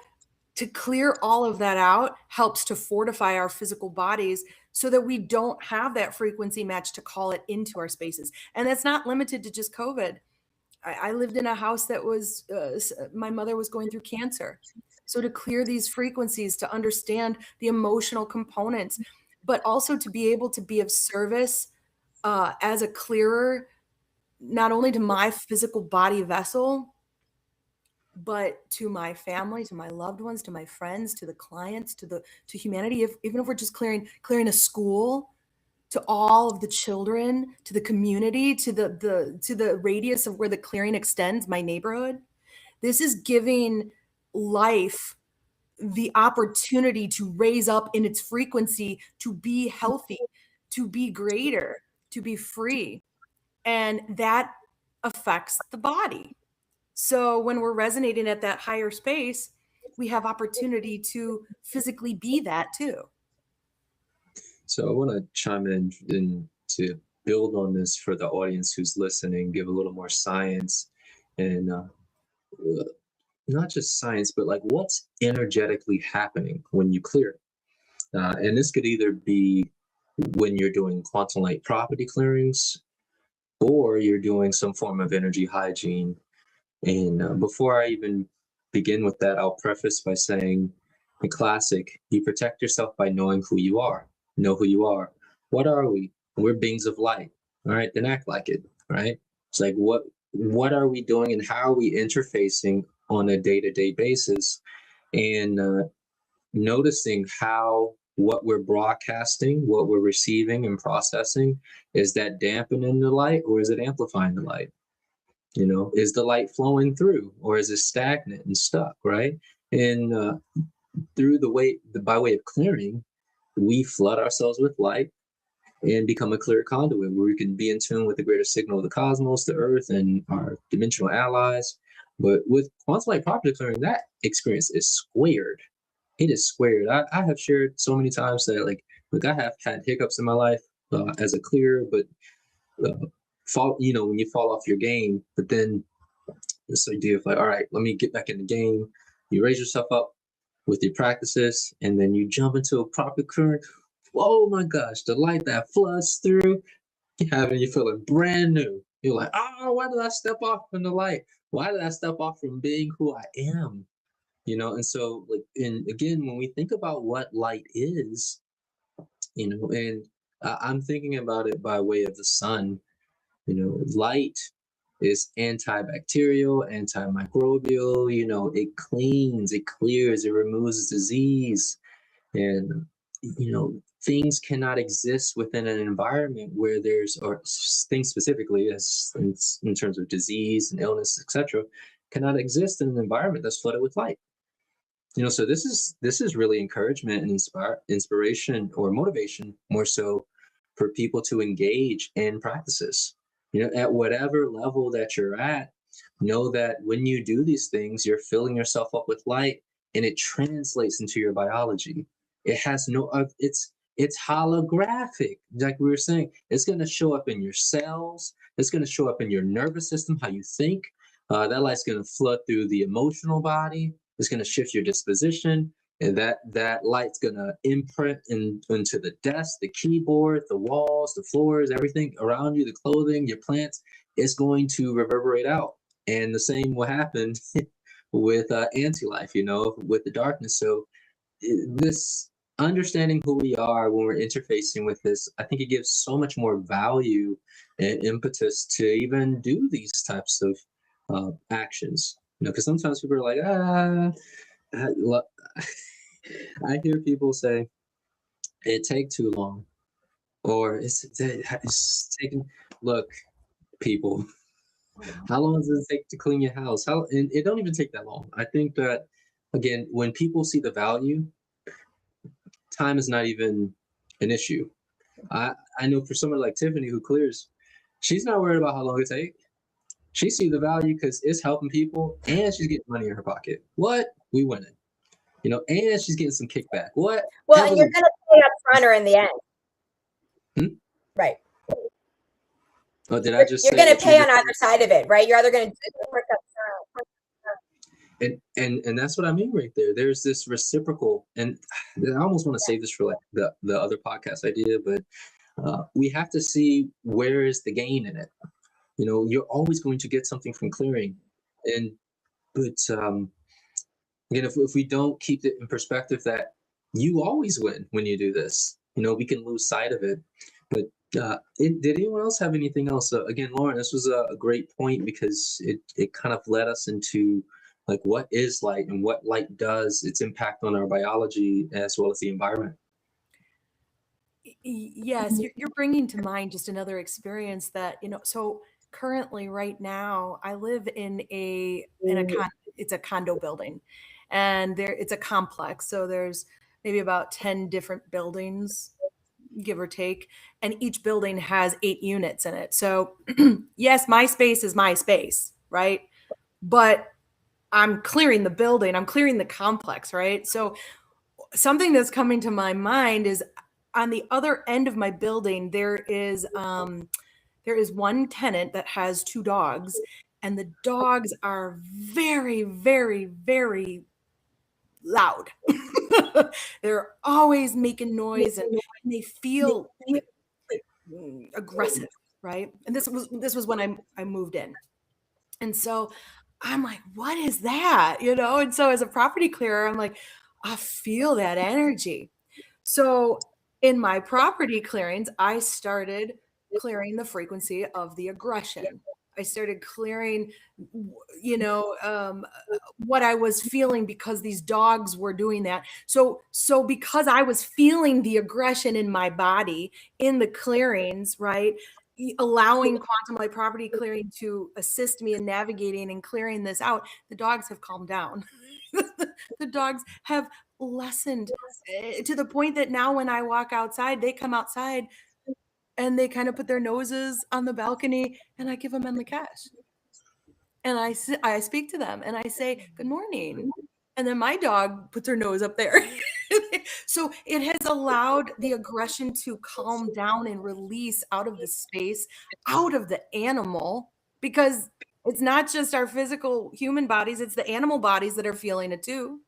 to clear all of that out helps to fortify our physical bodies so that we don't have that frequency match to call it into our spaces. And that's not limited to just COVID. I lived in a house that was, my mother was going through cancer. So to clear these frequencies, to understand the emotional components, but also to be able to be of service as a clearer, not only to my physical body vessel, but to my family, to my loved ones, to my friends, to the clients, to humanity. Even if we're just clearing a school, to all of the children, to the community, to the radius of where the clearing extends, my neighborhood. This is giving life the opportunity to raise up in its frequency, to be healthy, to be greater, to be free. And that affects the body. So when we're resonating at that higher space, we have opportunity to physically be that too. So I want to chime in to build on this for the audience who's listening, give a little more science and not just science, but like what's energetically happening when you clear. And this could either be when you're doing quantum light property clearings or you're doing some form of energy hygiene. And before I even begin with that, I'll preface by saying the classic, you protect yourself by knowing who you are. Know who you are. What are we? We're beings of light. All right, then act like it. Right? It's like what are we doing and how are we interfacing on a day-to-day basis, and noticing how what we're broadcasting, what we're receiving and processing, is that dampening the light or is it amplifying the light? You know, is the light flowing through or is it stagnant and stuck? Right? And by way of clearing, we flood ourselves with light and become a clear conduit where we can be in tune with the greater signal of the cosmos, the earth, and our dimensional allies. But with quantum light property clearing, that experience is squared. It is squared. I have shared so many times that, like, look, I have had hiccups in my life as a clearer, but when you fall off your game, but then this idea of like, all right, let me get back in the game. You raise yourself up with your practices, and then you jump into a proper current. Oh my gosh, the light that floods through, you feeling brand new. You're like, oh, why did I step off from the light? Why did I step off from being who I am? And so, like, and again, when we think about what light is, and I'm thinking about it by way of the sun. Light is antibacterial, antimicrobial. It cleans, it clears, it removes disease. And things cannot exist within an environment where there's, or things specifically as in terms of disease and illness, etc., cannot exist in an environment that's flooded with light. So this is really encouragement and inspiration or motivation more so for people to engage in practices. At whatever level that you're at, know that when you do these things, you're filling yourself up with light, and it translates into your biology. It has it's holographic, like we were saying. It's going to show up in your cells. It's going to show up in your nervous system, how you think. That light's going to flood through the emotional body. It's going to shift your disposition, and that light's going to imprint into the desk, the keyboard, the walls, the floors, everything around you, the clothing, your plants. It's going to reverberate out. And the same will happen with anti-life, with the darkness. So this understanding who we are when we're interfacing with this, I think it gives so much more value and impetus to even do these types of actions. Because sometimes people are like, I hear people say, it take too long, or it's taking. Look, people, how long does it take to clean your house? And it don't even take that long. I think that, again, when people see the value, time is not even an issue. I know for someone like Tiffany who clears, she's not worried about how long it takes. She sees the value because it's helping people, and she's getting money in her pocket. What? We winning. And she's getting some kickback. What? Well, and you're going to pay up front or in the end. Right. Oh, did I just You're going to pay on either side of it, right? You're either going to do the work up front. And that's what I mean right there. There's this reciprocal, and I almost want to save this for like the other podcast idea, but we have to see where is the gain in it. You're always going to get something from clearing, but again, if we don't keep it in perspective that you always win when you do this, we can lose sight of it. But did anyone else have anything else? Again, Lauren, this was a great point because it kind of led us into like what is light and what light does, its impact on our biology as well as the environment. Yes, you're bringing to mind just another experience that, so currently right now I live in it's a condo building, and it's a complex. So there's maybe about 10 different buildings, give or take, and each building has 8 units in it. So yes, my space is my space, right? But I'm clearing the building, I'm clearing the complex, right? So something that's coming to my mind is on the other end of my building, there is one tenant that has 2 dogs, and the dogs are very, very, very loud. They're always making noise, and they feel like aggressive, right? And this was when I moved in. And so I'm like, what is that? And so as a property clearer, I'm like, I feel that energy. So in my property clearings, I started clearing the frequency of the aggression. I started clearing, what I was feeling because these dogs were doing that. So because I was feeling the aggression in my body in the clearings, right? Allowing quantum light property clearing to assist me in navigating and clearing this out, the dogs have calmed down. The dogs have lessened to the point that now when I walk outside, they come outside and they kind of put their noses on the balcony, and I give them Emily Cash. And I speak to them and I say, good morning. And then my dog puts her nose up there. So it has allowed the aggression to calm down and release out of the space, out of the animal, because it's not just our physical human bodies, it's the animal bodies that are feeling it too.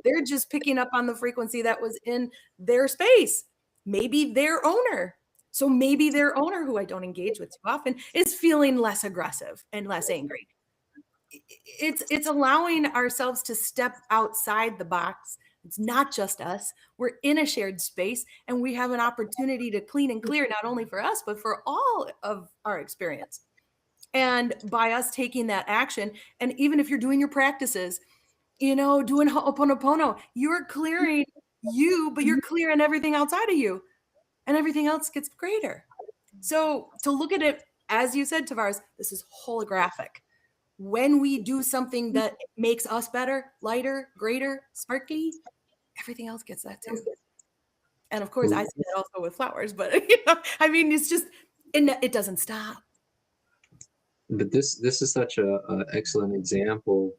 They're just picking up on the frequency that was in their space. Maybe their owner. So maybe their owner, who I don't engage with too often, is feeling less aggressive and less angry. It's allowing ourselves to step outside the box. It's not just us. We're in a shared space, and we have an opportunity to clean and clear, not only for us, but for all of our experience. And by us taking that action, and even if you're doing your practices, doing Ho'oponopono, you're clearing you, but you're clearing everything outside of you, and everything else gets greater. So to look at it, as you said, Tavares, this is holographic. When we do something that makes us better, lighter, greater, sparky, everything else gets that too. And of course, I see that also with flowers, but I mean, it's just, it doesn't stop. But this is such a excellent example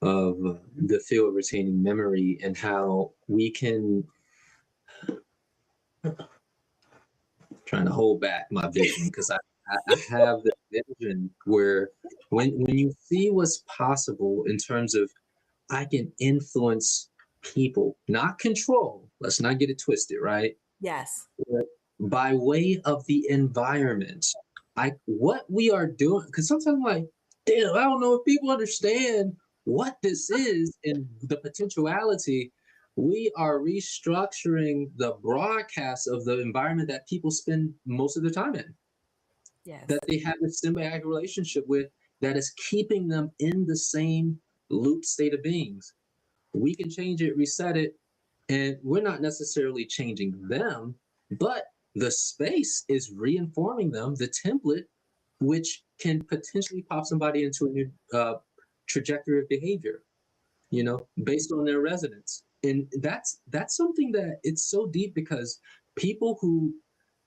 of the field of retaining memory and how we can, trying to hold back my vision because I have the vision where when you see what's possible in terms of I can influence people, not control. Let's not get it twisted, right? Yes. But by way of the environment, what we are doing, because sometimes I'm like, damn, I don't know if people understand what this is and the potentiality. We are restructuring the broadcast of the environment that people spend most of their time in. Yes. That they have a symbiotic relationship with, that is keeping them in the same loop state of beings. We can change it, reset it, and we're not necessarily changing them, but the space is reinforming them, the template, which can potentially pop somebody into a new trajectory of behavior, based on their resonance. And that's something that it's so deep, because people who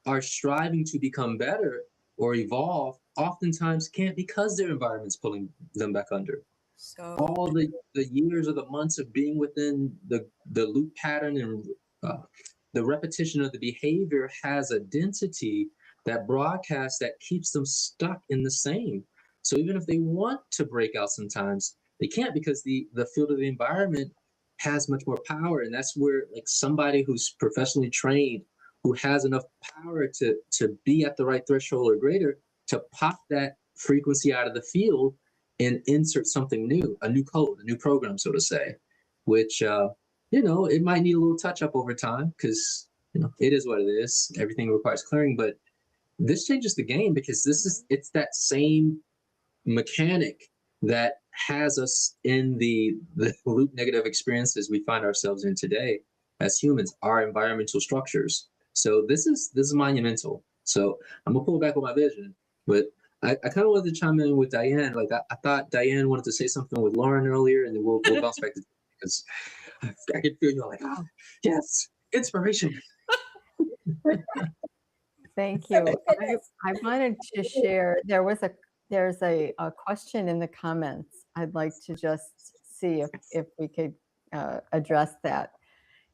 are striving to become better or evolve oftentimes can't, because their environment's pulling them back under. So All the years or the months of being within the loop pattern and the repetition of the behavior has a density that broadcasts that keeps them stuck in the same. So even if they want to break out, sometimes they can't, because the field of the environment has much more power. And that's where, like, somebody who's professionally trained, who has enough power to be at the right threshold or greater, to pop that frequency out of the field and insert something new, a new code, a new program, so to say, which, it might need a little touch up over time, because, it is what it is. Everything requires clearing, but this changes the game, because it's that same mechanic that has us in the loop negative experiences we find ourselves in today as humans, our environmental structures. So this is monumental. So I'm gonna pull back on my vision, but I kind of wanted to chime in with Diane. Like I thought Diane wanted to say something with Lauren earlier, and then we'll bounce back to, because I can feel you like, oh yes, inspiration. Thank you. goodness. I wanted to share, there's a question in the comments. I'd like to just see if we could address that.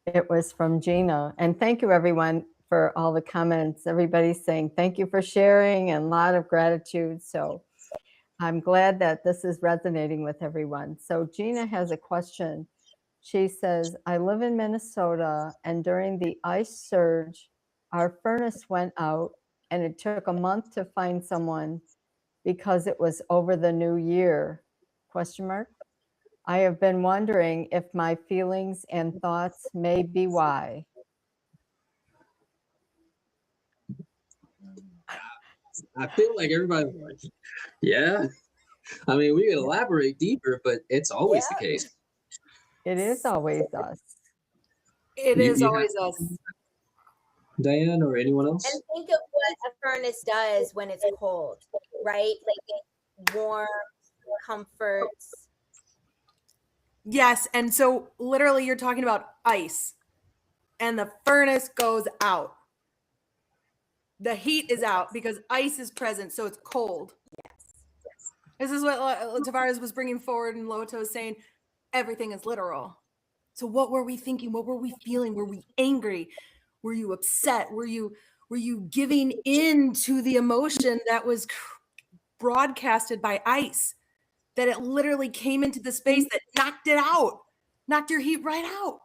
It was from Gina. And thank you, everyone, for all the comments. Everybody's saying thank you for sharing, and a lot of gratitude. So I'm glad that this is resonating with everyone. So Gina has a question. She says, I live in Minnesota, and during the ice surge, our furnace went out, and it took a month to find someone because it was over the new year, ? I have been wondering if my feelings and thoughts may be why. I feel like everybody's like, yeah. I mean, we could elaborate deeper, but it's always the case. It is always us. it is always us. Diane or anyone else? And think of what a furnace does when it's cold, right? Like it warms, comforts. Yes. And so literally you're talking about ice, and the furnace goes out. The heat is out because ice is present, so it's cold. Yes. This is what Tavares was bringing forward, and Loto was saying everything is literal. So what were we thinking? What were we feeling? Were we angry? Were you upset? Were you giving in to the emotion that was broadcasted by ice? That it literally came into the space that knocked it out, knocked your heat right out.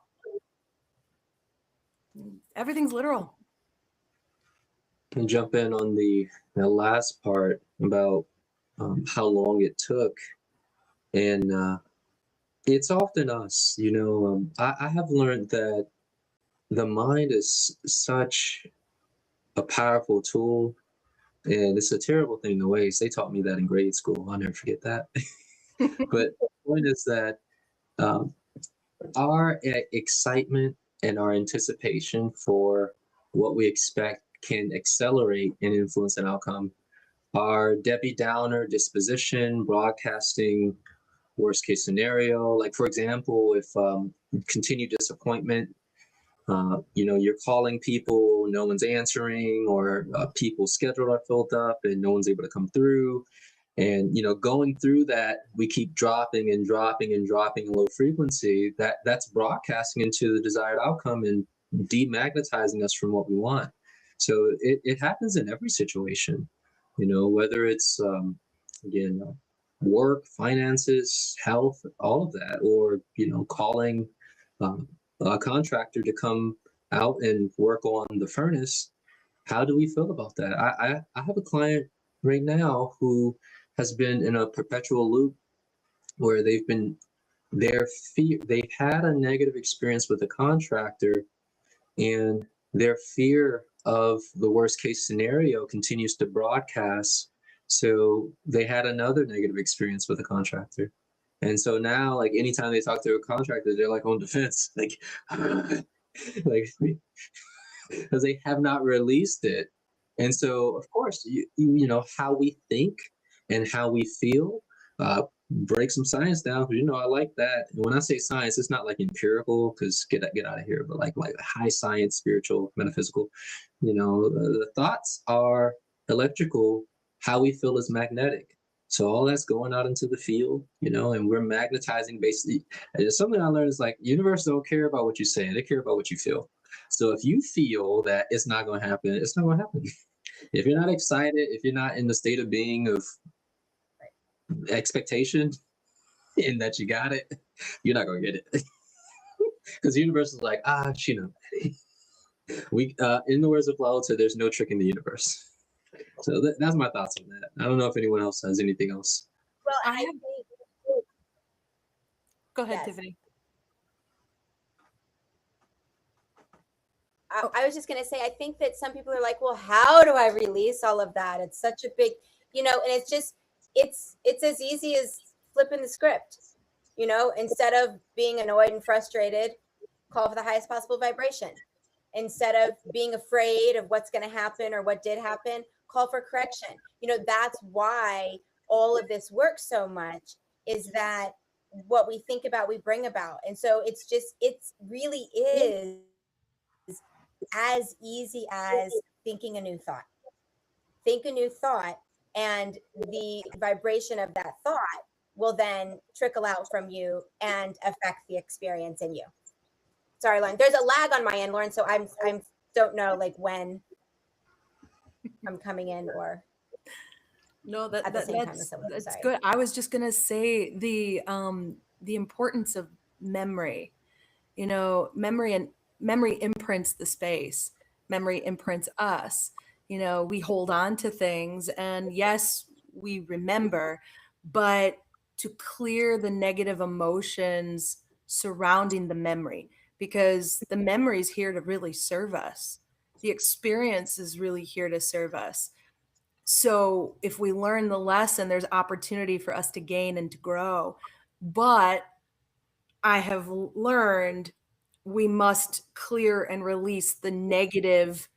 Everything's literal. And jump in on the last part about how long it took, and it's often us. I have learned that the mind is such a powerful tool, and it's a terrible thing to waste. They taught me that in grade school. I'll never forget that. But the point is that our excitement and our anticipation for what we expect can accelerate and influence an outcome. Our Debbie Downer disposition, broadcasting worst case scenario, like for example, if continued disappointment, you're calling people, no one's answering, or people's schedule are filled up and no one's able to come through. And going through that, we keep dropping and dropping and dropping in low frequency. That's broadcasting into the desired outcome and demagnetizing us from what we want. So it happens in every situation, whether it's work, finances, health, all of that, or calling a contractor to come out and work on the furnace. How do we feel about that? I have a client right now who has been in a perpetual loop where they've had a negative experience with a contractor, and their fear of the worst case scenario continues to broadcast. So they had another negative experience with a contractor. And so now, like, anytime they talk to a contractor, they're like on defense, like, like, because they have not released it. And so, of course, how we think and how we feel, break some science down. I like that. And when I say science, it's not like empirical, because get out of here, but like high science, spiritual, metaphysical. The thoughts are electrical. How we feel is magnetic. So all that's going out into the field, and we're magnetizing basically. And something I learned is like, universe don't care about what you say, they care about what you feel. So if you feel that it's not going to happen, it's not going to happen. If you're not excited, if you're not in the state of being of expectation and that you got it, you're not going to get it. Because the universe is like, she knows. We, in the words of Lao Tzu, there's no trick in the universe. So that's my thoughts on that. I don't know if anyone else has anything else. Well, I have- Go ahead, Yes. Tiffany. I was just going to say, I think that some people are like, well, how do I release all of that? It's such a big, and it's just, it's as easy as flipping the script, instead of being annoyed and frustrated, call for the highest possible vibration. Instead of being afraid of what's going to happen or what did happen, call for correction. That's why all of this works so much, is that what we think about, we bring about. And so it really is as easy as thinking a new thought. Think a new thought, and the vibration of that thought will then trickle out from you and affect the experience in you. Sorry, Lauren. There's a lag on my end, Lauren, so I'm don't know like when I'm coming in or No, at the same time as someone. that's Sorry. good. I was just gonna say the importance of memory. Memory imprints the space. Memory imprints us. We hold on to things, and yes, we remember, but to clear the negative emotions surrounding the memory, because the memory is here to really serve us. The experience is really here to serve us. So if we learn the lesson, there's opportunity for us to gain and to grow. But I have learned we must clear and release the negative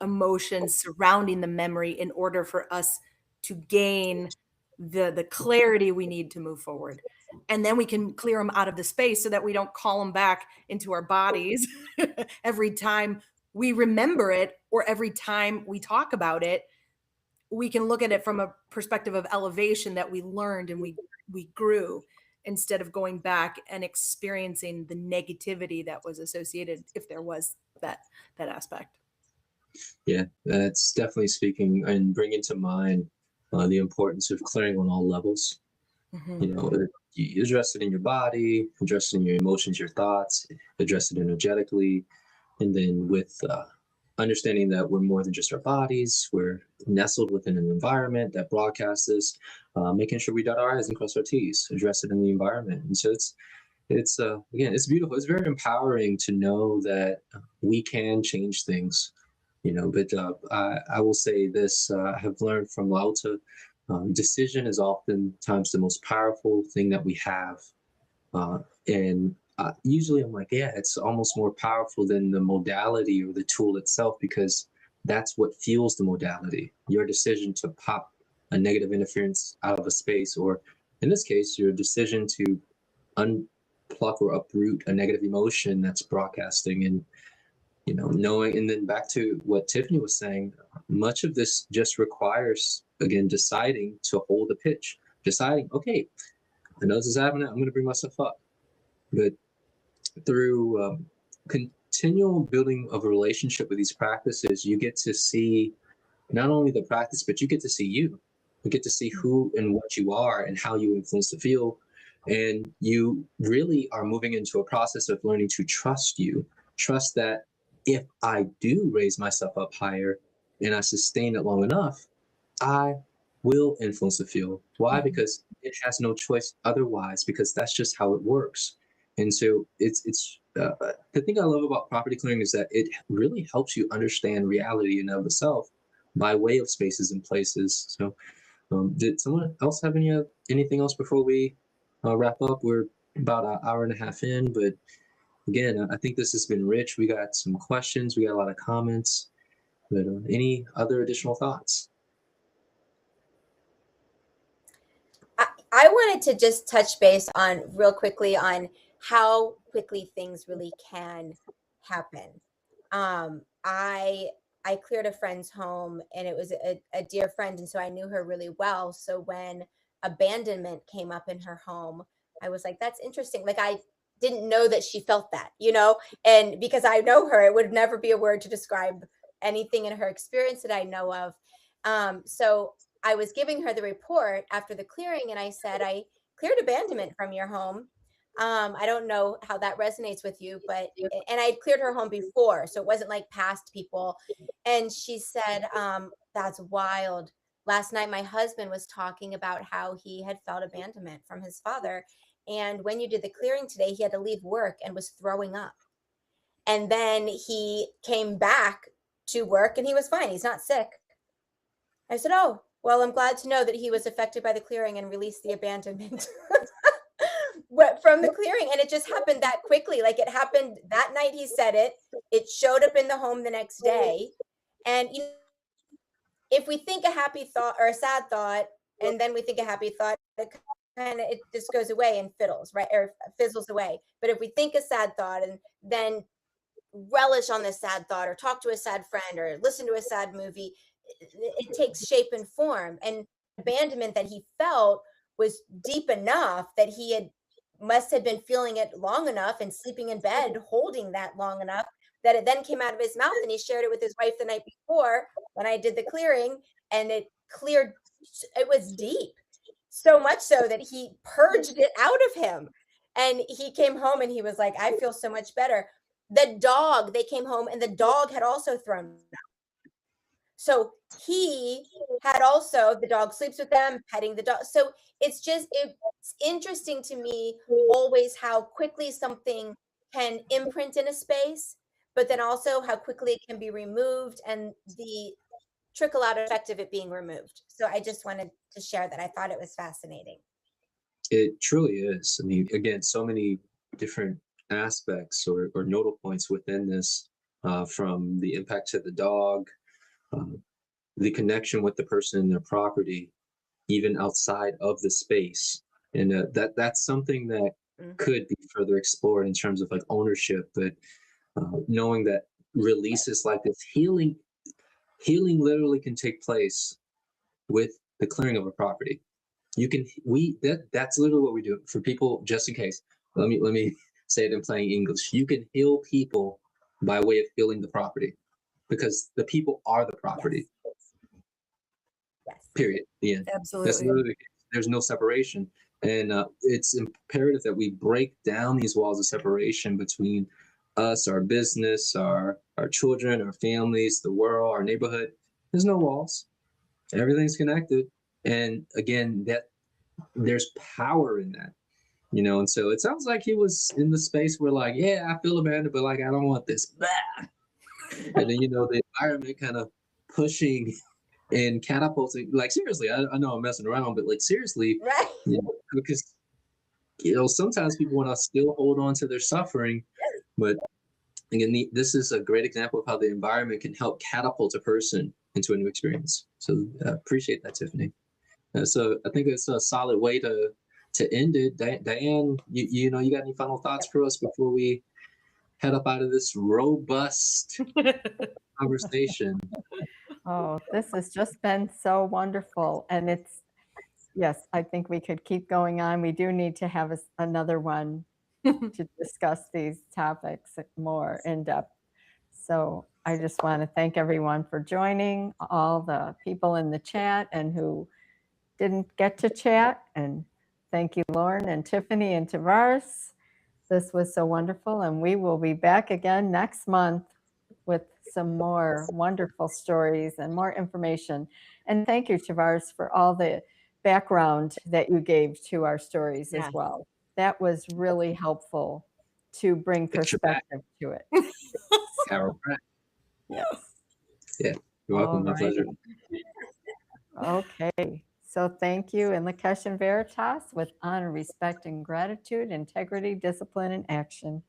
emotions surrounding the memory in order for us to gain the clarity we need to move forward. And then we can clear them out of the space so that we don't call them back into our bodies every time we remember it, or every time we talk about it. We can look at it from a perspective of elevation, that we learned and we grew, instead of going back and experiencing the negativity that was associated, if there was that aspect. Yeah, that's definitely speaking and bringing to mind the importance of clearing on all levels. Mm-hmm. You address it in your body, address it in your emotions, your thoughts, address it energetically, and then with understanding that we're more than just our bodies, we're nestled within an environment that broadcasts this, making sure we dot our I's and cross our T's, address it in the environment. And so it's again, it's beautiful. It's very empowering to know that we can change things, but I will say this, I have learned from Lao Tzu, decision is oftentimes the most powerful thing that we have. And usually I'm like, yeah, it's almost more powerful than the modality or the tool itself, because that's what fuels the modality. Your decision to pop a negative interference out of a space, or in this case, your decision to unpluck or uproot a negative emotion that's broadcasting. And knowing, and then back to what Tiffany was saying, much of this just requires, again, deciding to hold the pitch, deciding, okay, I know this is happening, I'm going to bring myself up. But through continual building of a relationship with these practices, you get to see not only the practice, but you get to see you. You get to see who and what you are and how you influence the field. And you really are moving into a process of learning to trust you. Trust that if I do raise myself up higher and I sustain it long enough, I will influence the field. Why? Because it has no choice otherwise, because that's just how it works. And so it's the thing I love about property clearing is that it really helps you understand reality in and of itself by way of spaces and places. So did someone else have anything else before we wrap up? We're about an hour and a half in, but again, I think this has been rich. We got some questions, we got a lot of comments, but any other additional thoughts? I wanted to just touch base on real quickly on how quickly things really can happen. I cleared a friend's home, and it was a dear friend, and so I knew her really well. So when abandonment came up in her home, I was like, that's interesting. Like, I didn't know that she felt that, and because I know her, it would never be a word to describe anything in her experience that I know of. So I was giving her the report after the clearing, and I said, I cleared abandonment from your home. I don't know how that resonates with you, and I had cleared her home before, so it wasn't like past people. And she said, that's wild. Last night, my husband was talking about how he had felt abandonment from his father. And when you did the clearing today, he had to leave work and was throwing up. And then he came back to work and he was fine. He's not sick. I said, oh, well, I'm glad to know that he was affected by the clearing and released the abandonment from the clearing. And it just happened that quickly. Like, it happened that night. He said it showed up in the home the next day. And if we think a happy thought or a sad thought, and then we think a happy thought, it just goes away and fiddles, right? Or fizzles away. But if we think a sad thought and then relish on the sad thought, or talk to a sad friend, or listen to a sad movie, it takes shape and form. And abandonment that he felt was deep enough that must have been feeling it long enough and sleeping in bed holding that long enough that it then came out of his mouth, and he shared it with his wife the night before when I did the clearing, and it cleared. It was deep, so much so that he purged it out of him. And he came home and he was like, I feel so much better. They came home and the dog had also thrown up. So he had also, the dog sleeps with them, petting the dog. So it's interesting to me always how quickly something can imprint in a space, but then also how quickly it can be removed and the trickle out effect of it being removed. So I just wanted to share that. I thought it was fascinating. It truly is. I mean, again, so many different aspects or nodal points within this, from the impact to the dog, the connection with the person and their property, even outside of the space. And that's something that could be further explored in terms of like ownership, but knowing that releases like this, healing literally can take place with the clearing of a property. That's literally what we do for people. Just in case, let me say it in plain English. You can heal people by way of healing the property, because the people are the property. Yes. Period. The end. Absolutely. That's literally, there's no separation. And it's imperative that we break down these walls of separation between us, our business, our children, our families, the world, our neighborhood. There's no walls. Everything's connected. And again, that there's power in that, and so it sounds like he was in the space where like, yeah, I feel abandoned, but like, I don't want this. And then, the environment kind of pushing and catapulting, like, seriously, I know I'm messing around, but like, seriously, Right. because sometimes people want to still hold on to their suffering, but again, this is a great example of how the environment can help catapult a person into a new experience. So appreciate that, Tiffany. So I think it's a solid way to end it. Diane, you know, you got any final thoughts for us before we head up out of this robust conversation? Oh, this has just been so wonderful. And yes, I think we could keep going on. We do need to have another one to discuss these topics more in depth. So I just want to thank everyone for joining, all the people in the chat and who didn't get to chat. And thank you, Lauren and Tiffany and Tavares. This was so wonderful. And we will be back again next month with some more wonderful stories and more information. And thank you, Tavares, for all the background that you gave to our stories as well. That was really helpful to bring perspective to it. Yes. Yeah, you're welcome. My pleasure. Okay. So thank you. And Lakesh and Veritas with honor, respect, and gratitude, integrity, discipline, and action.